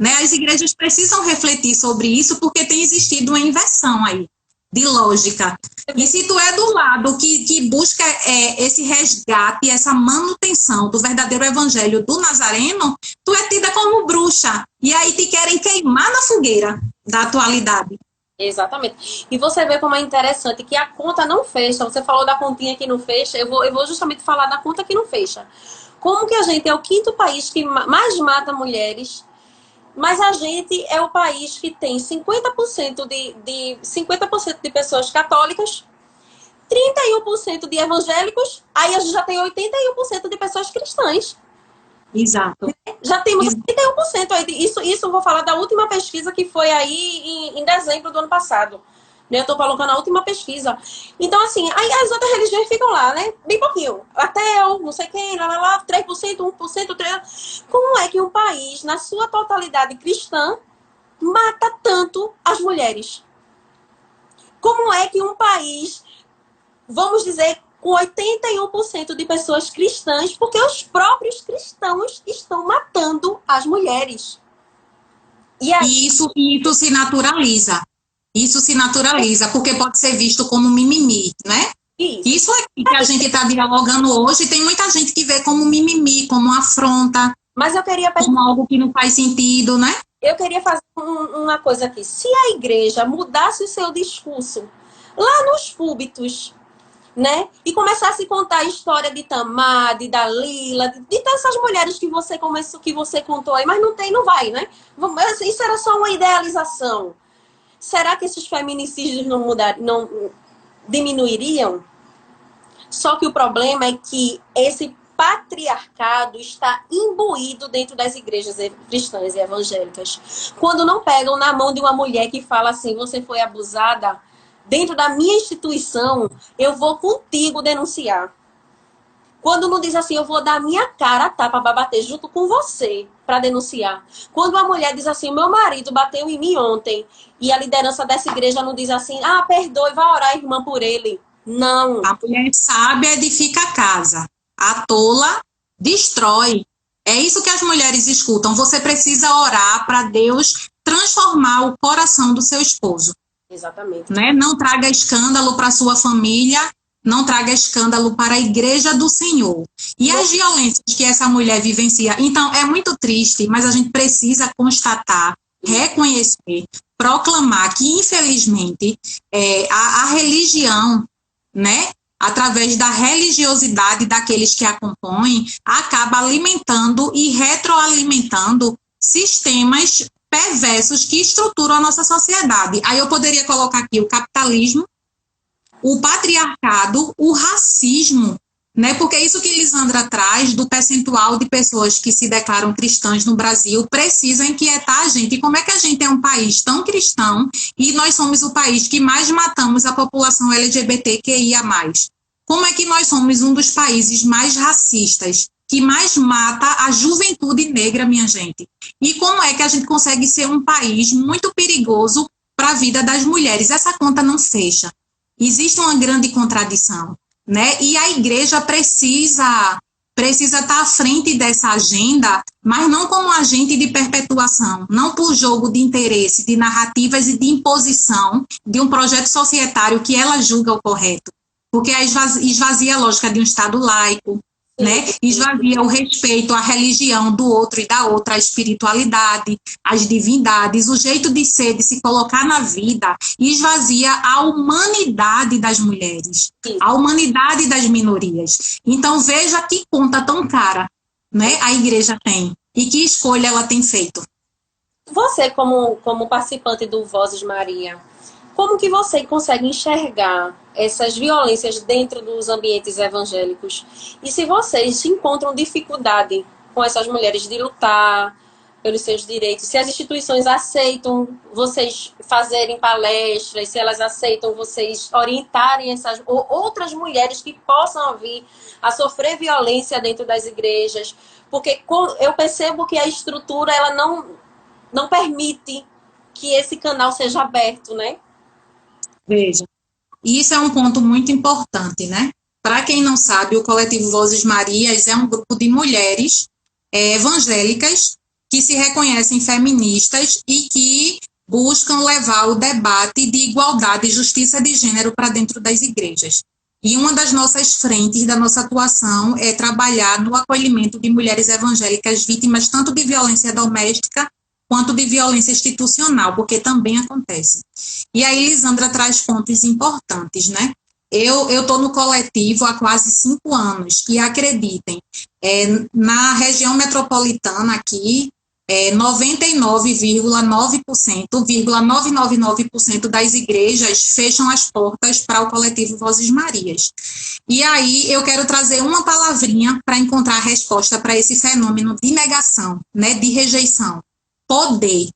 Né? As igrejas precisam refletir sobre isso, porque tem existido uma inversão aí de lógica. E se tu é do lado que busca esse resgate, essa manutenção do verdadeiro evangelho do Nazareno, tu é tida como bruxa. E aí te querem queimar na fogueira da atualidade. Exatamente. E você vê como é interessante que a conta não fecha. Você falou da continha que não fecha, eu vou justamente falar da conta que não fecha. Como que a gente é o 5º país que mais mata mulheres, mas a gente é o país que tem 50% de pessoas católicas, 31% de evangélicos, aí a gente já tem 81% de pessoas cristãs. Exato. Já temos 31% aí. Isso eu vou falar da última pesquisa que foi aí em dezembro do ano passado. Eu estou colocando a última pesquisa. Então, assim, aí as outras religiões ficam lá, né? Bem pouquinho. Ateu, não sei quem, lá, 3%, 1%, 3%. Como é que um país, na sua totalidade cristã, mata tanto as mulheres? Como é que um país, vamos dizer, com 81% de pessoas cristãs, porque os próprios cristãos estão matando as mulheres. E aí... isso se naturaliza. Isso se naturaliza, porque pode ser visto como mimimi, né? Isso aqui que a gente está dialogando hoje, tem muita gente que vê como mimimi, como afronta, mas eu queria como algo que não faz sentido, né? Eu queria fazer uma coisa aqui. Se a igreja mudasse o seu discurso lá nos púlpitos, né? E começasse a contar a história de Tamar, de Dalila, de todas essas mulheres que você contou aí, mas não vai, né? Isso era só uma idealização. Será que esses feminicídios não diminuiriam? Só que o problema é que esse patriarcado está imbuído dentro das igrejas cristãs e evangélicas. Quando não pegam na mão de uma mulher que fala assim, você foi abusada, dentro da minha instituição, eu vou contigo denunciar. Quando não diz assim, eu vou dar minha cara a tapa para bater junto com você para denunciar. Quando uma mulher diz assim, meu marido bateu em mim ontem, e a liderança dessa igreja não diz assim, perdoe, vai orar, irmã, por ele. Não. A mulher sábia edifica a casa. A tola destrói. É isso que as mulheres escutam. Você precisa orar para Deus transformar o coração do seu esposo. Exatamente. Né? Não traga escândalo para sua família, não traga escândalo para a igreja do Senhor. E as violências que essa mulher vivencia. Então, é muito triste, mas a gente precisa constatar, reconhecer, proclamar que, infelizmente, a religião, né, através da religiosidade daqueles que a compõem, acaba alimentando e retroalimentando sistemas perversos que estruturam a nossa sociedade. Aí eu poderia colocar aqui o capitalismo, o patriarcado, o racismo, né? Porque isso que Lisandra traz do percentual de pessoas que se declaram cristãs no Brasil precisa inquietar a gente. E como é que a gente é um país tão cristão e nós somos o país que mais matamos a população LGBTQIA+. Como é que nós somos um dos países mais racistas, que mais mata a juventude negra, minha gente? E como é que a gente consegue ser um país muito perigoso para a vida das mulheres? Essa conta não fecha. Existe uma grande contradição, né? E a igreja precisa estar à frente dessa agenda, mas não como agente de perpetuação, não por jogo de interesse, de narrativas e de imposição de um projeto societário que ela julga o correto. Porque esvazia a lógica de um Estado laico, né? Esvazia o respeito à religião do outro e da outra, a espiritualidade, as divindades, o jeito de ser, de se colocar na vida, esvazia a humanidade das mulheres, a humanidade das minorias. Então veja que conta tão cara, né, a igreja tem e que escolha ela tem feito. Você, como participante do Vozes Maria, Como que você consegue enxergar essas violências dentro dos ambientes evangélicos? E se vocês encontram dificuldade com essas mulheres de lutar pelos seus direitos, se as instituições aceitam vocês fazerem palestras, se elas aceitam vocês orientarem essas ou outras mulheres que possam vir a sofrer violência dentro das igrejas, porque eu percebo que a estrutura ela não permite que esse canal seja aberto, né? Veja, isso é um ponto muito importante, né? Para quem não sabe, o Coletivo Vozes Marias é um grupo de mulheres evangélicas que se reconhecem feministas e que buscam levar o debate de igualdade e justiça de gênero para dentro das igrejas. E uma das nossas frentes da nossa atuação é trabalhar no acolhimento de mulheres evangélicas vítimas tanto de violência doméstica quanto de violência institucional, porque também acontece. E aí Lisandra traz pontos importantes, né? Eu estou no coletivo há quase 5 anos e acreditem, na região metropolitana aqui, 99,9% das igrejas fecham as portas para o coletivo Vozes Marias. E aí eu quero trazer uma palavrinha para encontrar a resposta para esse fenômeno de negação, né, de rejeição. Poder.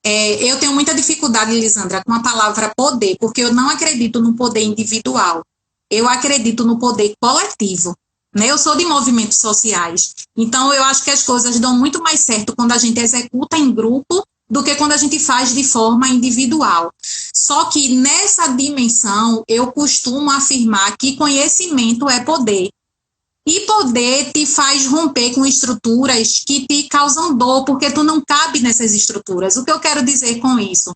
Eu tenho muita dificuldade, Lisandra, com a palavra poder, porque eu não acredito no poder individual. Eu acredito no poder coletivo. Né? Eu sou de movimentos sociais. Então, eu acho que as coisas dão muito mais certo quando a gente executa em grupo do que quando a gente faz de forma individual. Só que nessa dimensão, eu costumo afirmar que conhecimento é poder. E poder te faz romper com estruturas que te causam dor, porque tu não cabe nessas estruturas. O que eu quero dizer com isso?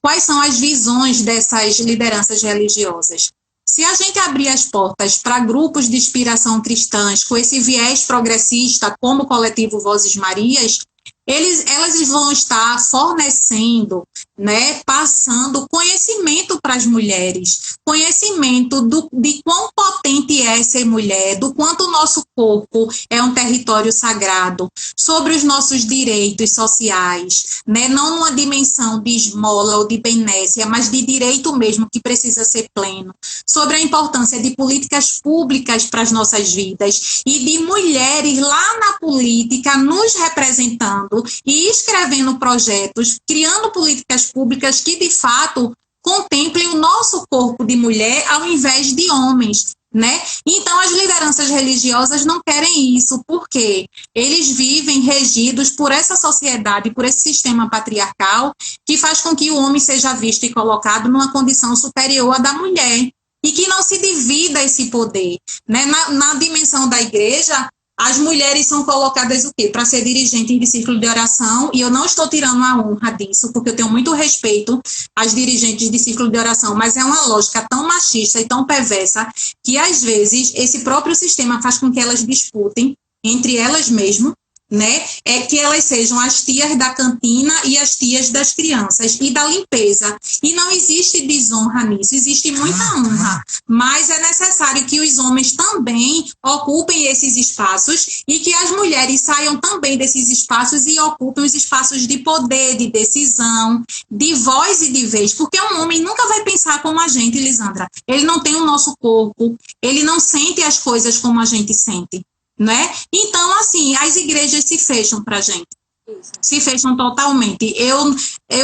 Quais são as visões dessas lideranças religiosas? Se a gente abrir as portas para grupos de inspiração cristãs com esse viés progressista, como o coletivo Vozes Marias, elas vão estar fornecendo, né, passando conhecimento para as mulheres, conhecimento de quão potente é ser mulher, do quanto o nosso corpo é um território sagrado, sobre os nossos direitos sociais, né, não numa dimensão de esmola ou de benécia, mas de direito mesmo que precisa ser pleno, sobre a importância de políticas públicas para as nossas vidas e de mulheres lá na política nos representando e escrevendo projetos, criando políticas públicas que, de fato, contemplem o nosso corpo de mulher ao invés de homens, né? Então, as lideranças religiosas não querem isso, porque eles vivem regidos por essa sociedade, por esse sistema patriarcal, que faz com que o homem seja visto e colocado numa condição superior à da mulher, e que não se divida esse poder, né? Na dimensão da igreja, as mulheres são colocadas o quê? Para ser dirigentes de círculo de oração, e eu não estou tirando a honra disso, porque eu tenho muito respeito às dirigentes de círculo de oração, mas é uma lógica tão machista e tão perversa que, às vezes, esse próprio sistema faz com que elas disputem entre elas mesmas, né? Que elas sejam as tias da cantina e as tias das crianças e da limpeza. E não existe desonra nisso, existe muita honra. Mas é necessário que os homens também ocupem esses espaços e que as mulheres saiam também desses espaços e ocupem os espaços de poder, de decisão, de voz e de vez. Porque um homem nunca vai pensar como a gente, Lisandra. Ele não tem o nosso corpo, ele não sente as coisas como a gente sente. Né? Então, assim, as igrejas se fecham para a gente. Isso. Se fecham totalmente. Eu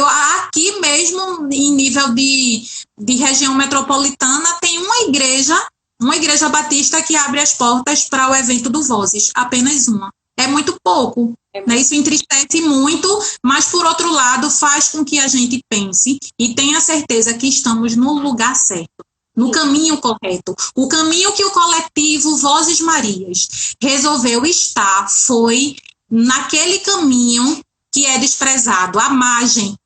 aqui mesmo, em nível de região metropolitana, tem uma igreja batista que abre as portas para o evento do Vozes, apenas uma. É muito pouco, né? Isso entristece muito, mas, por outro lado, faz com que a gente pense e tenha certeza que estamos no lugar certo. No caminho correto. O caminho que o coletivo Vozes Marias resolveu estar foi naquele caminho que é desprezado, a margem,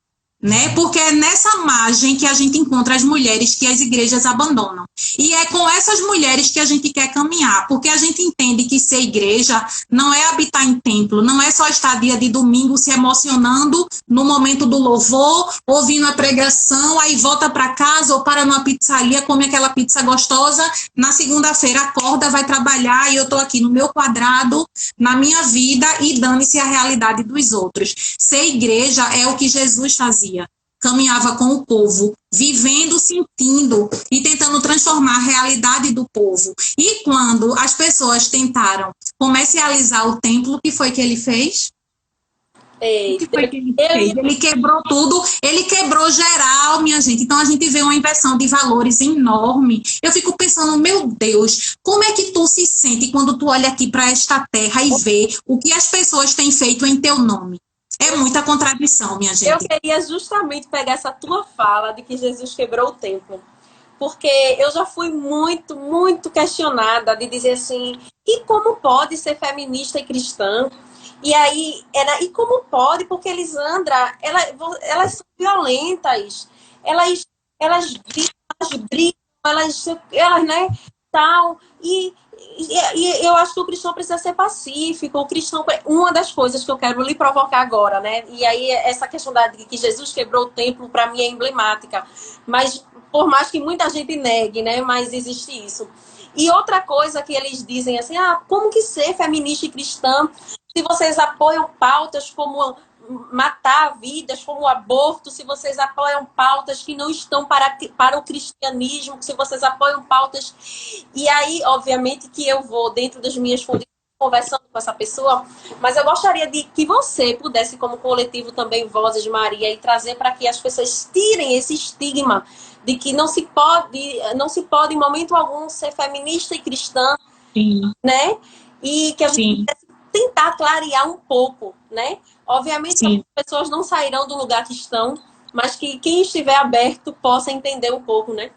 né? Porque é nessa margem que a gente encontra as mulheres que as igrejas abandonam. E é com essas mulheres que a gente quer caminhar, porque a gente entende que ser igreja não é habitar em templo, não é só estar dia de domingo se emocionando no momento do louvor, ouvindo a pregação, aí volta para casa ou para numa pizzaria, come aquela pizza gostosa, na segunda-feira acorda, vai trabalhar e eu estou aqui no meu quadrado, na minha vida e dane-se a realidade dos outros. Ser igreja é o que Jesus fazia. caminhava com o povo, vivendo, sentindo e tentando transformar a realidade do povo. E quando as pessoas tentaram comercializar o templo, o que foi que ele fez? O que foi que ele fez? Ele quebrou tudo, ele quebrou geral, minha gente. Então a gente vê uma inversão de valores enorme. Eu fico pensando, meu Deus, como é que tu se sente quando tu olha aqui para esta terra e vê o que as pessoas têm feito em teu nome? É muita contradição, minha gente. Eu queria justamente pegar essa tua fala de que Jesus quebrou o templo. Porque eu já fui muito, muito questionada de dizer assim, e como pode ser feminista e cristã? E aí, e como pode? Porque, Elisandra, elas são violentas, elas brigam, elas, né, tal. E eu acho que o cristão precisa ser pacífico. O cristão, uma das coisas que eu quero lhe provocar agora, né? E aí, essa questão de que Jesus quebrou o templo, para mim, é emblemática. Mas, por mais que muita gente negue, né? Mas existe isso. E outra coisa que eles dizem assim, como que ser feminista e cristã se vocês apoiam pautas como matar vidas, como o aborto, se vocês apoiam pautas que não estão para o cristianismo, se vocês apoiam pautas... E aí, obviamente, que eu vou, dentro das minhas condições, conversando com essa pessoa, mas eu gostaria de que você pudesse, como coletivo também Vozes de Maria, e trazer para que as pessoas tirem esse estigma de que não se pode em momento algum ser feminista e cristã, Sim. Né? E que a gente tentar clarear um pouco, né? Obviamente as pessoas não sairão do lugar que estão, mas que quem estiver aberto possa entender um pouco, né?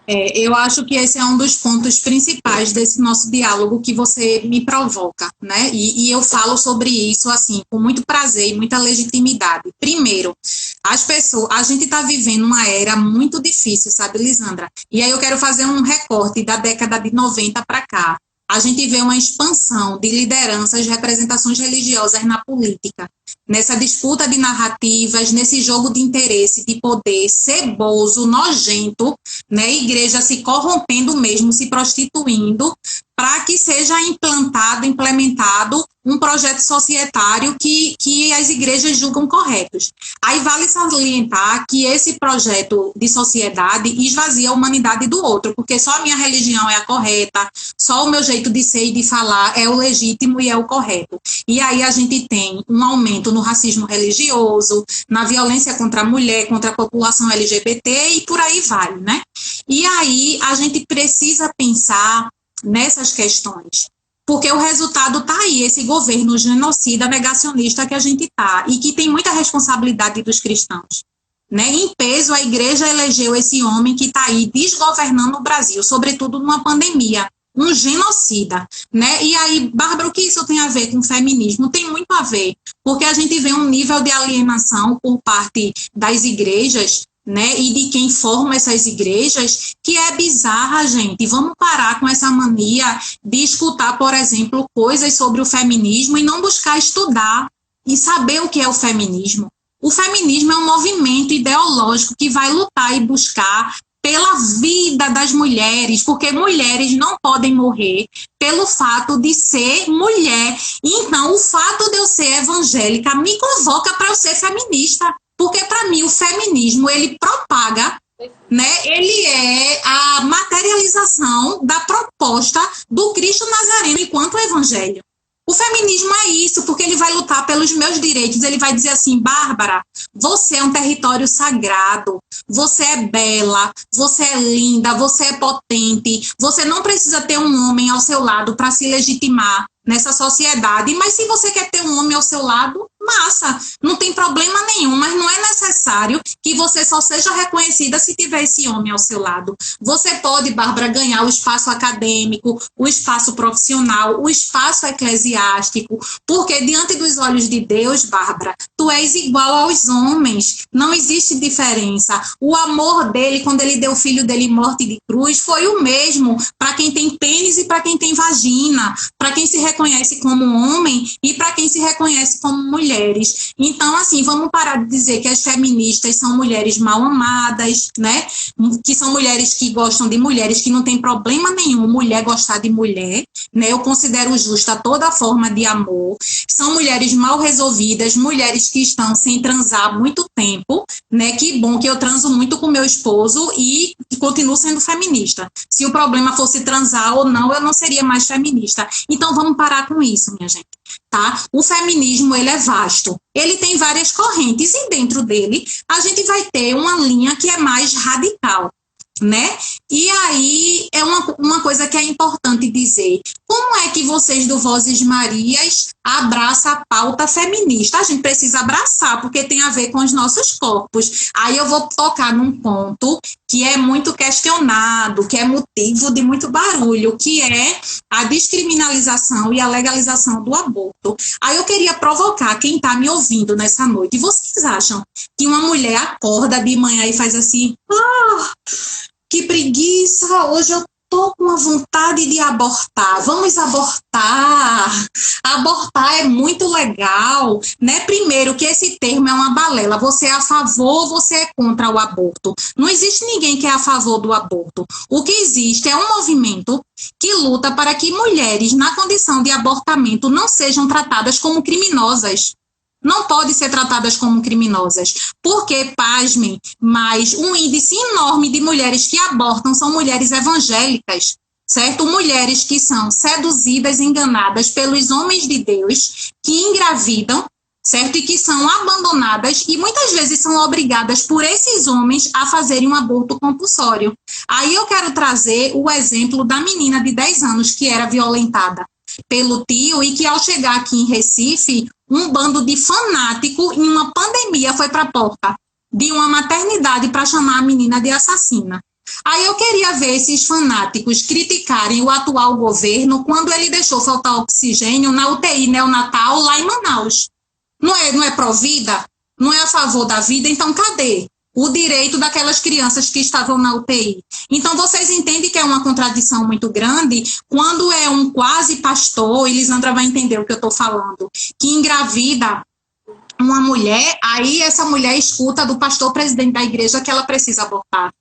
Eu acho que esse é um dos pontos principais desse nosso diálogo que você me provoca, né? E eu falo sobre isso, assim, com muito prazer e muita legitimidade. Primeiro, a gente está vivendo uma era muito difícil, sabe, Lisandra? E aí eu quero fazer um recorte da década de 90 para cá. A gente vê uma expansão de lideranças, representações religiosas na política, nessa disputa de narrativas, nesse jogo de interesse, de poder ceboso, nojento, né? Igreja se corrompendo mesmo, se prostituindo, para que seja implementado um projeto societário que as igrejas julgam corretos. Aí vale salientar que esse projeto de sociedade esvazia a humanidade do outro, porque só a minha religião é a correta, só o meu jeito de ser e de falar é o legítimo e é o correto. E aí a gente tem um aumento no racismo religioso, na violência contra a mulher, contra a população LGBT e por aí vai, né? E aí a gente precisa pensar nessas questões, porque o resultado está aí, esse governo genocida, negacionista que a gente está, e que tem muita responsabilidade dos cristãos, né? Em peso, a igreja elegeu esse homem que está aí desgovernando o Brasil, sobretudo numa pandemia, um genocida, né? E aí, Bárbara, o que isso tem a ver com feminismo? Tem muito a ver, porque a gente vê um nível de alienação por parte das igrejas, né, e de quem forma essas igrejas, que é bizarra, gente. Vamos parar com essa mania de escutar, por exemplo, coisas sobre o feminismo e não buscar estudar e saber o que é o feminismo. O feminismo é um movimento ideológico que vai lutar e buscar pela vida das mulheres, porque mulheres não podem morrer pelo fato de ser mulher. Então, o fato de eu ser evangélica me convoca para eu ser feminista. Porque, para mim, o feminismo, ele propaga, né? Ele é a materialização da proposta do Cristo Nazareno enquanto evangelho. O feminismo é isso, porque ele vai lutar pelos meus direitos. Ele vai dizer assim, Bárbara, você é um território sagrado, você é bela, você é linda, você é potente, você não precisa ter um homem ao seu lado para se legitimar nessa sociedade, mas se você quer ter um homem ao seu lado, massa, não tem problema nenhum, mas não é necessário que você só seja reconhecida se tiver esse homem ao seu lado. Você pode, Bárbara, ganhar o espaço acadêmico, o espaço profissional, o espaço eclesiástico, porque diante dos olhos de Deus, Bárbara, tu és igual aos homens, não existe diferença. O amor dele, quando ele deu o filho dele morte de cruz, foi o mesmo para quem tem pênis e para quem tem vagina, para quem se reconhece como homem e para quem se reconhece como mulheres. Então, assim, vamos parar de dizer que as feministas feministas são mulheres mal amadas, né? Que são mulheres que gostam de mulheres, que não tem problema nenhum mulher gostar de mulher, né? Eu considero justa toda forma de amor. São mulheres mal resolvidas, mulheres que estão sem transar há muito tempo, né? Que bom que eu transo muito com meu esposo e continuo sendo feminista. Se o problema fosse transar ou não, eu não seria mais feminista. Então vamos parar com isso, minha gente, tá? O feminismo, ele é vasto. Ele tem várias correntes e dentro dele a gente vai ter uma linha que é mais radical, né? E aí é uma coisa que é importante dizer. Como é que vocês do Vozes Marias abraçam a pauta feminista? A gente precisa abraçar, porque tem a ver com os nossos corpos. Aí eu vou tocar num ponto que é muito questionado, que é motivo de muito barulho, que é a descriminalização e a legalização do aborto. Aí eu queria provocar quem está me ouvindo nessa noite. Vocês acham que uma mulher acorda de manhã e faz assim... que preguiça, hoje eu tô com a vontade de abortar, vamos abortar. Abortar é muito legal, né? Primeiro que esse termo é uma balela, você é a favor, você é contra o aborto. Não existe ninguém que é a favor do aborto. O que existe é um movimento que luta para que mulheres na condição de abortamento não sejam tratadas como criminosas. Não podem ser tratadas como criminosas, porque, pasmem, mas um índice enorme de mulheres que abortam são mulheres evangélicas, certo? Mulheres que são seduzidas, enganadas pelos homens de Deus, que engravidam, certo? E que são abandonadas e muitas vezes são obrigadas por esses homens a fazerem um aborto compulsório. Aí eu quero trazer o exemplo da menina de 10 anos que era violentada pelo tio e que ao chegar aqui em Recife, um bando de fanático em uma pandemia foi para a porta de uma maternidade para chamar a menina de assassina. Aí eu queria ver esses fanáticos criticarem o atual governo quando ele deixou faltar oxigênio na UTI neonatal lá em Manaus. Não é pró-vida? Não é a favor da vida? Então cadê o direito daquelas crianças que estavam na UTI? Então, vocês entendem que é uma contradição muito grande quando é um quase pastor, e Lisandra vai entender o que eu estou falando, que engravida uma mulher, aí essa mulher escuta do pastor presidente da igreja que ela precisa abortar,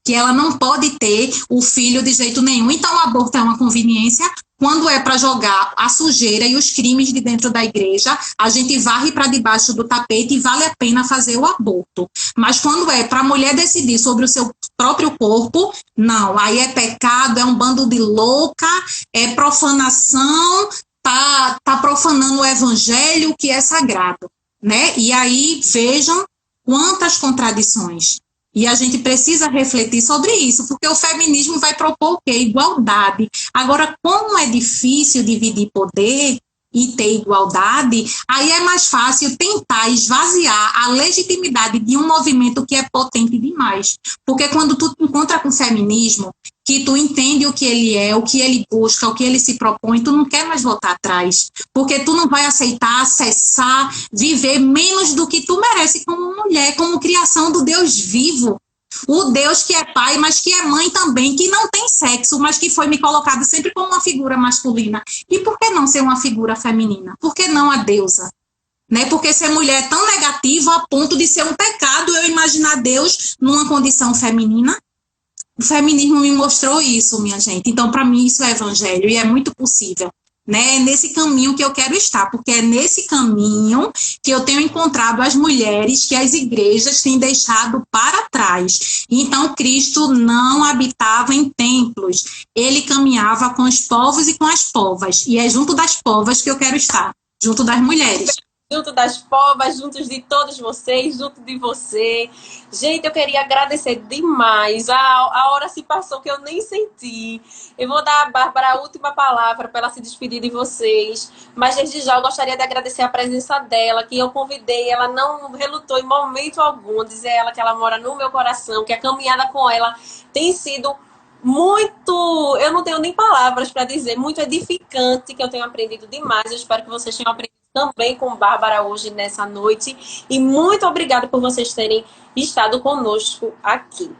que ela não pode ter o filho de jeito nenhum. Então, o aborto é uma conveniência. Quando é para jogar a sujeira e os crimes de dentro da igreja, a gente varre para debaixo do tapete e vale a pena fazer o aborto. Mas quando é para a mulher decidir sobre o seu próprio corpo, não. Aí é pecado, é um bando de louca, é profanação, tá profanando o evangelho que é sagrado, né? E aí vejam quantas contradições. E a gente precisa refletir sobre isso, porque o feminismo vai propor o quê? Igualdade. Agora, como é difícil dividir poder e ter igualdade, aí é mais fácil tentar esvaziar a legitimidade de um movimento que é potente demais. Porque quando tu te encontra com o feminismo, que tu entende o que ele é, o que ele busca, o que ele se propõe, tu não quer mais voltar atrás. Porque tu não vai aceitar, acessar, viver menos do que tu merece como mulher, como criação do Deus vivo. O Deus que é pai, mas que é mãe também, que não tem sexo, mas que foi me colocado sempre como uma figura masculina. E por que não ser uma figura feminina? Por que não a deusa? Né? Porque ser mulher é tão negativo a ponto de ser um pecado eu imaginar Deus numa condição feminina. O feminismo me mostrou isso, minha gente. Então, para mim, isso é evangelho e é muito possível. Né? É nesse caminho que eu quero estar, porque é nesse caminho que eu tenho encontrado as mulheres que as igrejas têm deixado para trás. Então, Cristo não habitava em templos, ele caminhava com os povos e com as povas, e é junto das povas que eu quero estar, junto das mulheres. Junto das povas, juntos de todos vocês, junto de você. Gente, eu queria agradecer demais. A hora se passou que eu nem senti. Eu vou dar à Bárbara a última palavra para ela se despedir de vocês. Mas desde já eu gostaria de agradecer a presença dela, que eu convidei. Ela não relutou em momento algum. Dizer ela que ela mora no meu coração, que a caminhada com ela tem sido muito... Eu não tenho nem palavras para dizer. Muito edificante, que eu tenho aprendido demais. Eu espero que vocês tenham aprendido também com Bárbara hoje nessa noite. E muito obrigada por vocês terem estado conosco aqui.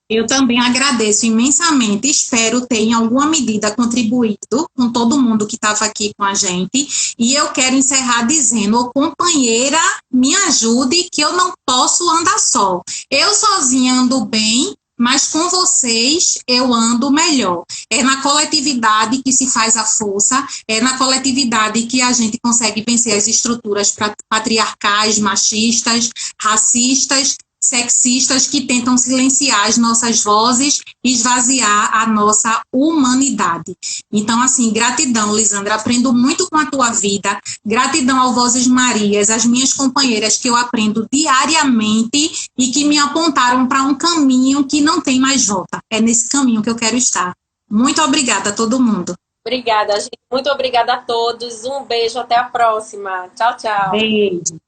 Eu também agradeço imensamente, espero ter em alguma medida contribuído com todo mundo que estava aqui com a gente, e eu quero encerrar dizendo, ô companheira, me ajude que eu não posso andar só. Eu sozinha ando bem, mas com vocês eu ando melhor. É na coletividade que se faz a força, é na coletividade que a gente consegue vencer as estruturas patriarcais, machistas, racistas, sexistas que tentam silenciar as nossas vozes e esvaziar a nossa humanidade. Então, assim, gratidão, Lisandra, aprendo muito com a tua vida, gratidão ao Vozes Marias, as minhas companheiras que eu aprendo diariamente e que me apontaram para um caminho que não tem mais volta. É nesse caminho que eu quero estar. Muito obrigada a todo mundo. Obrigada, gente. Muito obrigada a todos. Um beijo, até a próxima. Tchau, tchau. Beijo.